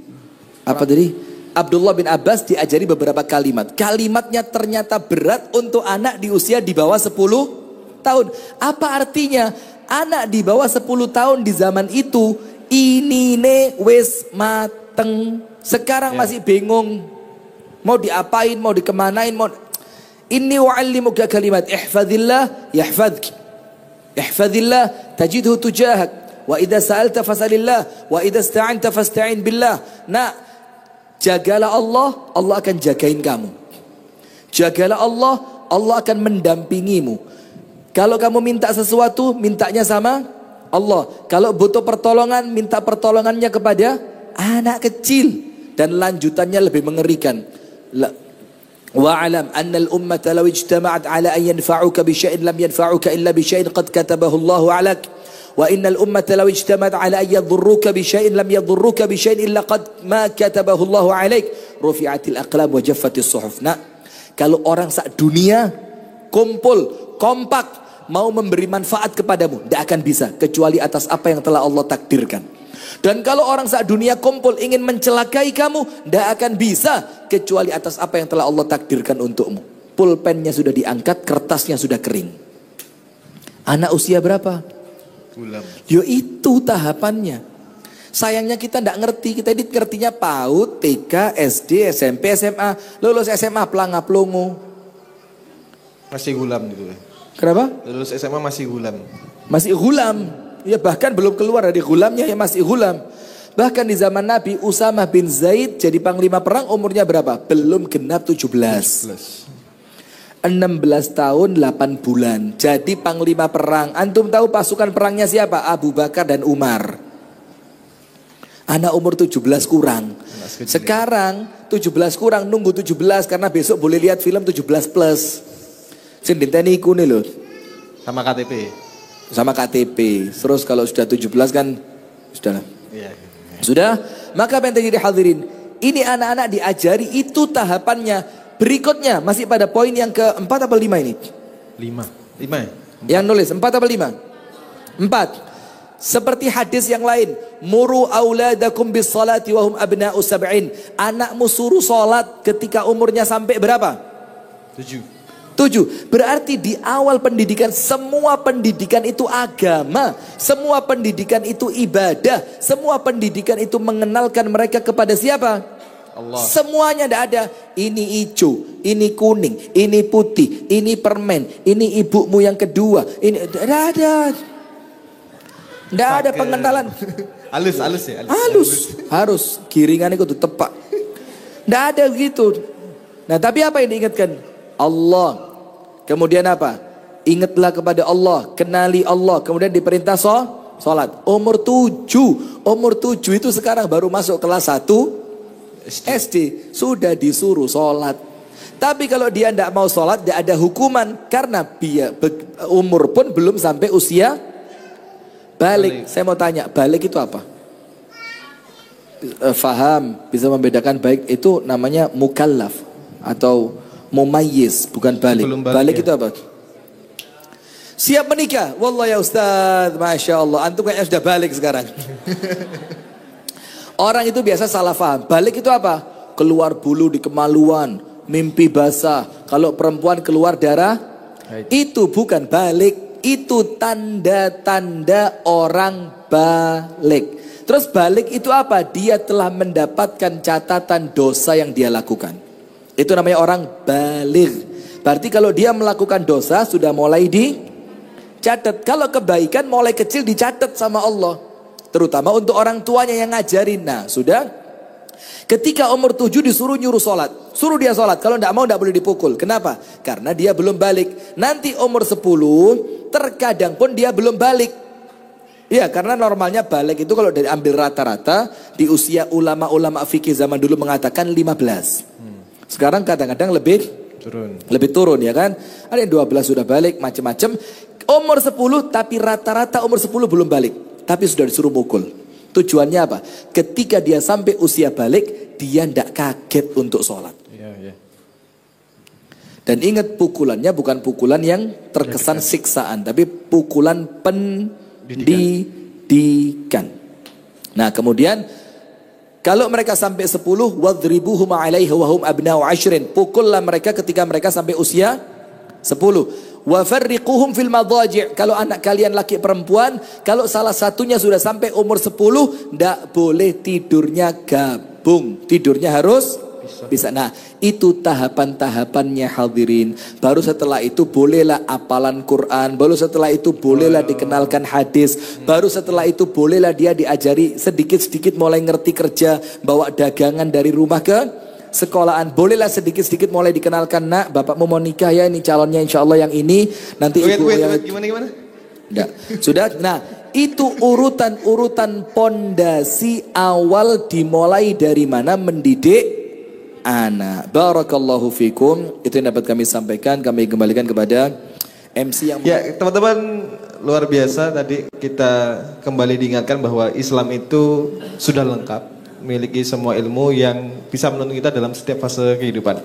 Apa tadi? Abdullah bin Abbas diajari beberapa kalimat. Kalimatnya ternyata berat untuk anak di usia di bawah 10 tahun. Apa artinya? Anak di bawah 10 tahun di zaman itu, ini ne wis mateng. Sekarang masih bingung. Mau diapain, mau dikemanain, mau... Inni wa'allimuka kalimat. Ihfadillah yahfadki. Ihfadillah tajidhu tujahak. Wa idha sa'alta fasalillah. Wa idha sta'anta fasta'in billah. Nah, jagalah Allah, Allah akan jagain kamu. Jagalah Allah, Allah akan mendampingimu. Kalau kamu minta sesuatu, mintanya sama Allah. Kalau butuh pertolongan, minta pertolongannya kepada anak kecil. Dan lanjutannya lebih mengerikan. Wa'alam anna al-ummata law ijtama'at ala an yanfa'uka bi syai'in lam yanfa'uka illa bi syai'in qad katabahu Allahu 'alak. Wa innal ummata law ijtama'at ala an yadhurruka bi syai'in lam yadhurruka bi syai'in illa qad ma katabahu Allahu 'alaik. Rufi'atil aqlam wa jaffatis suhuf. Nah, kalau orang sak dunia kumpul, kompak mau memberi manfaat kepadamu, tidak akan bisa kecuali atas apa yang telah Allah takdirkan. Dan kalau orang saat dunia kumpul ingin mencelakai kamu, tidak akan bisa kecuali atas apa yang telah Allah takdirkan untukmu. Pulpennya sudah diangkat, kertasnya sudah kering. Anak usia berapa? Gulam. Yo itu tahapannya. Sayangnya kita tidak ngerti. Kita ini ngertinya PAUD, TK, SD, SMP, SMA. Lulus SMA pelangap-pelongo. Masih gulam gitu. Kenapa? Lulus SMA masih gulam. Masih gulam. Ya bahkan belum keluar dari gulamnya ya masih gulam. Bahkan di zaman Nabi Usamah bin Zaid jadi panglima perang umurnya berapa? Belum genap 17. 16 tahun 8 bulan. Jadi panglima perang. Antum tahu pasukan perangnya siapa? Abu Bakar dan Umar. Anak umur 17 kurang. Sekarang 17 kurang nunggu 17 karena besok boleh lihat film 17 plus. Sindinteni iku nih loh. Sama KTP. Sama KTP. Terus kalau sudah 17 kan sudah. Iya. Sudah? Maka apa yang terjadi hadirin? Ini anak-anak diajari itu tahapannya. Berikutnya masih pada poin yang keempat atau 5 ini? 5 ya? Yang nulis 4 atau 5? 4. Seperti hadis yang lain, muru auladakum bis salati wa hum abna'u sab'in. Anakmu suruh salat ketika umurnya sampai berapa? 7. Berarti di awal pendidikan, semua pendidikan itu agama, semua pendidikan itu ibadah, semua pendidikan itu mengenalkan mereka kepada siapa? Allah. Semuanya tidak ada. Ini hijau, ini kuning, ini putih, ini permen, ini ibumu yang kedua. Ini tidak ada. Tidak ada pengenalan. Halus ya. Halus. Harus. Giringan itu tepak. Tidak ada gitu. Nah tapi apa yang diingatkan? Allah. Kemudian apa? Ingatlah kepada Allah. Kenali Allah. Kemudian diperintah sholat. Umur 7. Umur 7 itu sekarang baru masuk kelas 1 SD. Sudah disuruh sholat. Tapi kalau dia tidak mau sholat, tidak ada hukuman. Karena umur pun belum sampai usia balik. Saya mau tanya, balik itu apa? Faham, bisa membedakan baik itu namanya mukallaf atau mumayyiz, bukan balik. Balik ya. itu apa? Siap menikah. Wallah ya Ustaz, Masya Allah. Antum kayaknya sudah balik sekarang. Orang itu biasa salah faham. Balik itu apa? Keluar bulu di kemaluan, mimpi basah. Kalau perempuan keluar darah, itu bukan balik. Itu tanda-tanda orang balik. Terus balik itu apa? Dia telah mendapatkan catatan dosa yang dia lakukan. Itu namanya orang balik. Berarti kalau dia melakukan dosa sudah mulai dicatat. Kalau kebaikan mulai kecil dicatat sama Allah. Terutama untuk orang tuanya yang ngajarin. Nah sudah. Ketika umur 7 disuruh nyuruh sholat. Suruh dia sholat. Kalau tidak mau tidak boleh dipukul. Kenapa? Karena dia belum balik. Nanti umur 10 terkadang pun dia belum balik. Ya karena normalnya balik itu kalau diambil rata-rata. Di usia ulama-ulama fikih zaman dulu mengatakan 15. Sekarang kadang-kadang lebih turun ya kan. Ada yang 12 sudah balik macam-macam. Umur 10 tapi rata-rata umur 10 belum balik. Tapi sudah disuruh mukul. Tujuannya apa? Ketika dia sampai usia balik, dia tidak kaget untuk sholat. Iya. Dan ingat pukulannya bukan pukulan yang terkesan siksaan, tapi pukulan pendidikan. Nah kemudian kalau mereka sampai 10, wadribuhum 'alaiha wa hum abna'u 'ashrin. Pukullah mereka ketika mereka sampai usia 10. Wa farriquhum fil madaji'. Kalau anak kalian laki perempuan, kalau salah satunya sudah sampai umur 10, ndak boleh tidurnya gabung. Tidurnya harus bisa. Nah, itu tahapan-tahapannya hadirin. Baru setelah itu bolehlah apalan Quran, baru setelah itu bolehlah dikenalkan hadis, baru setelah itu bolehlah dia diajari sedikit-sedikit mulai ngerti kerja, bawa dagangan dari rumah ke sekolahan. Bolehlah sedikit-sedikit mulai dikenalkan, nak bapakmu mau nikah ya, ini calonnya insya Allah yang ini. Nanti ibu yang gimana? Enggak. Sudah. Nah itu urutan pondasi awal dimulai dari mana mendidik anak. Barakallahu fikum. Itu yang dapat kami sampaikan. Kami kembalikan kepada MC yang ya teman-teman, luar biasa. Tadi kita kembali diingatkan bahwa Islam itu sudah lengkap, memiliki semua ilmu yang bisa menuntun kita dalam setiap fase kehidupan.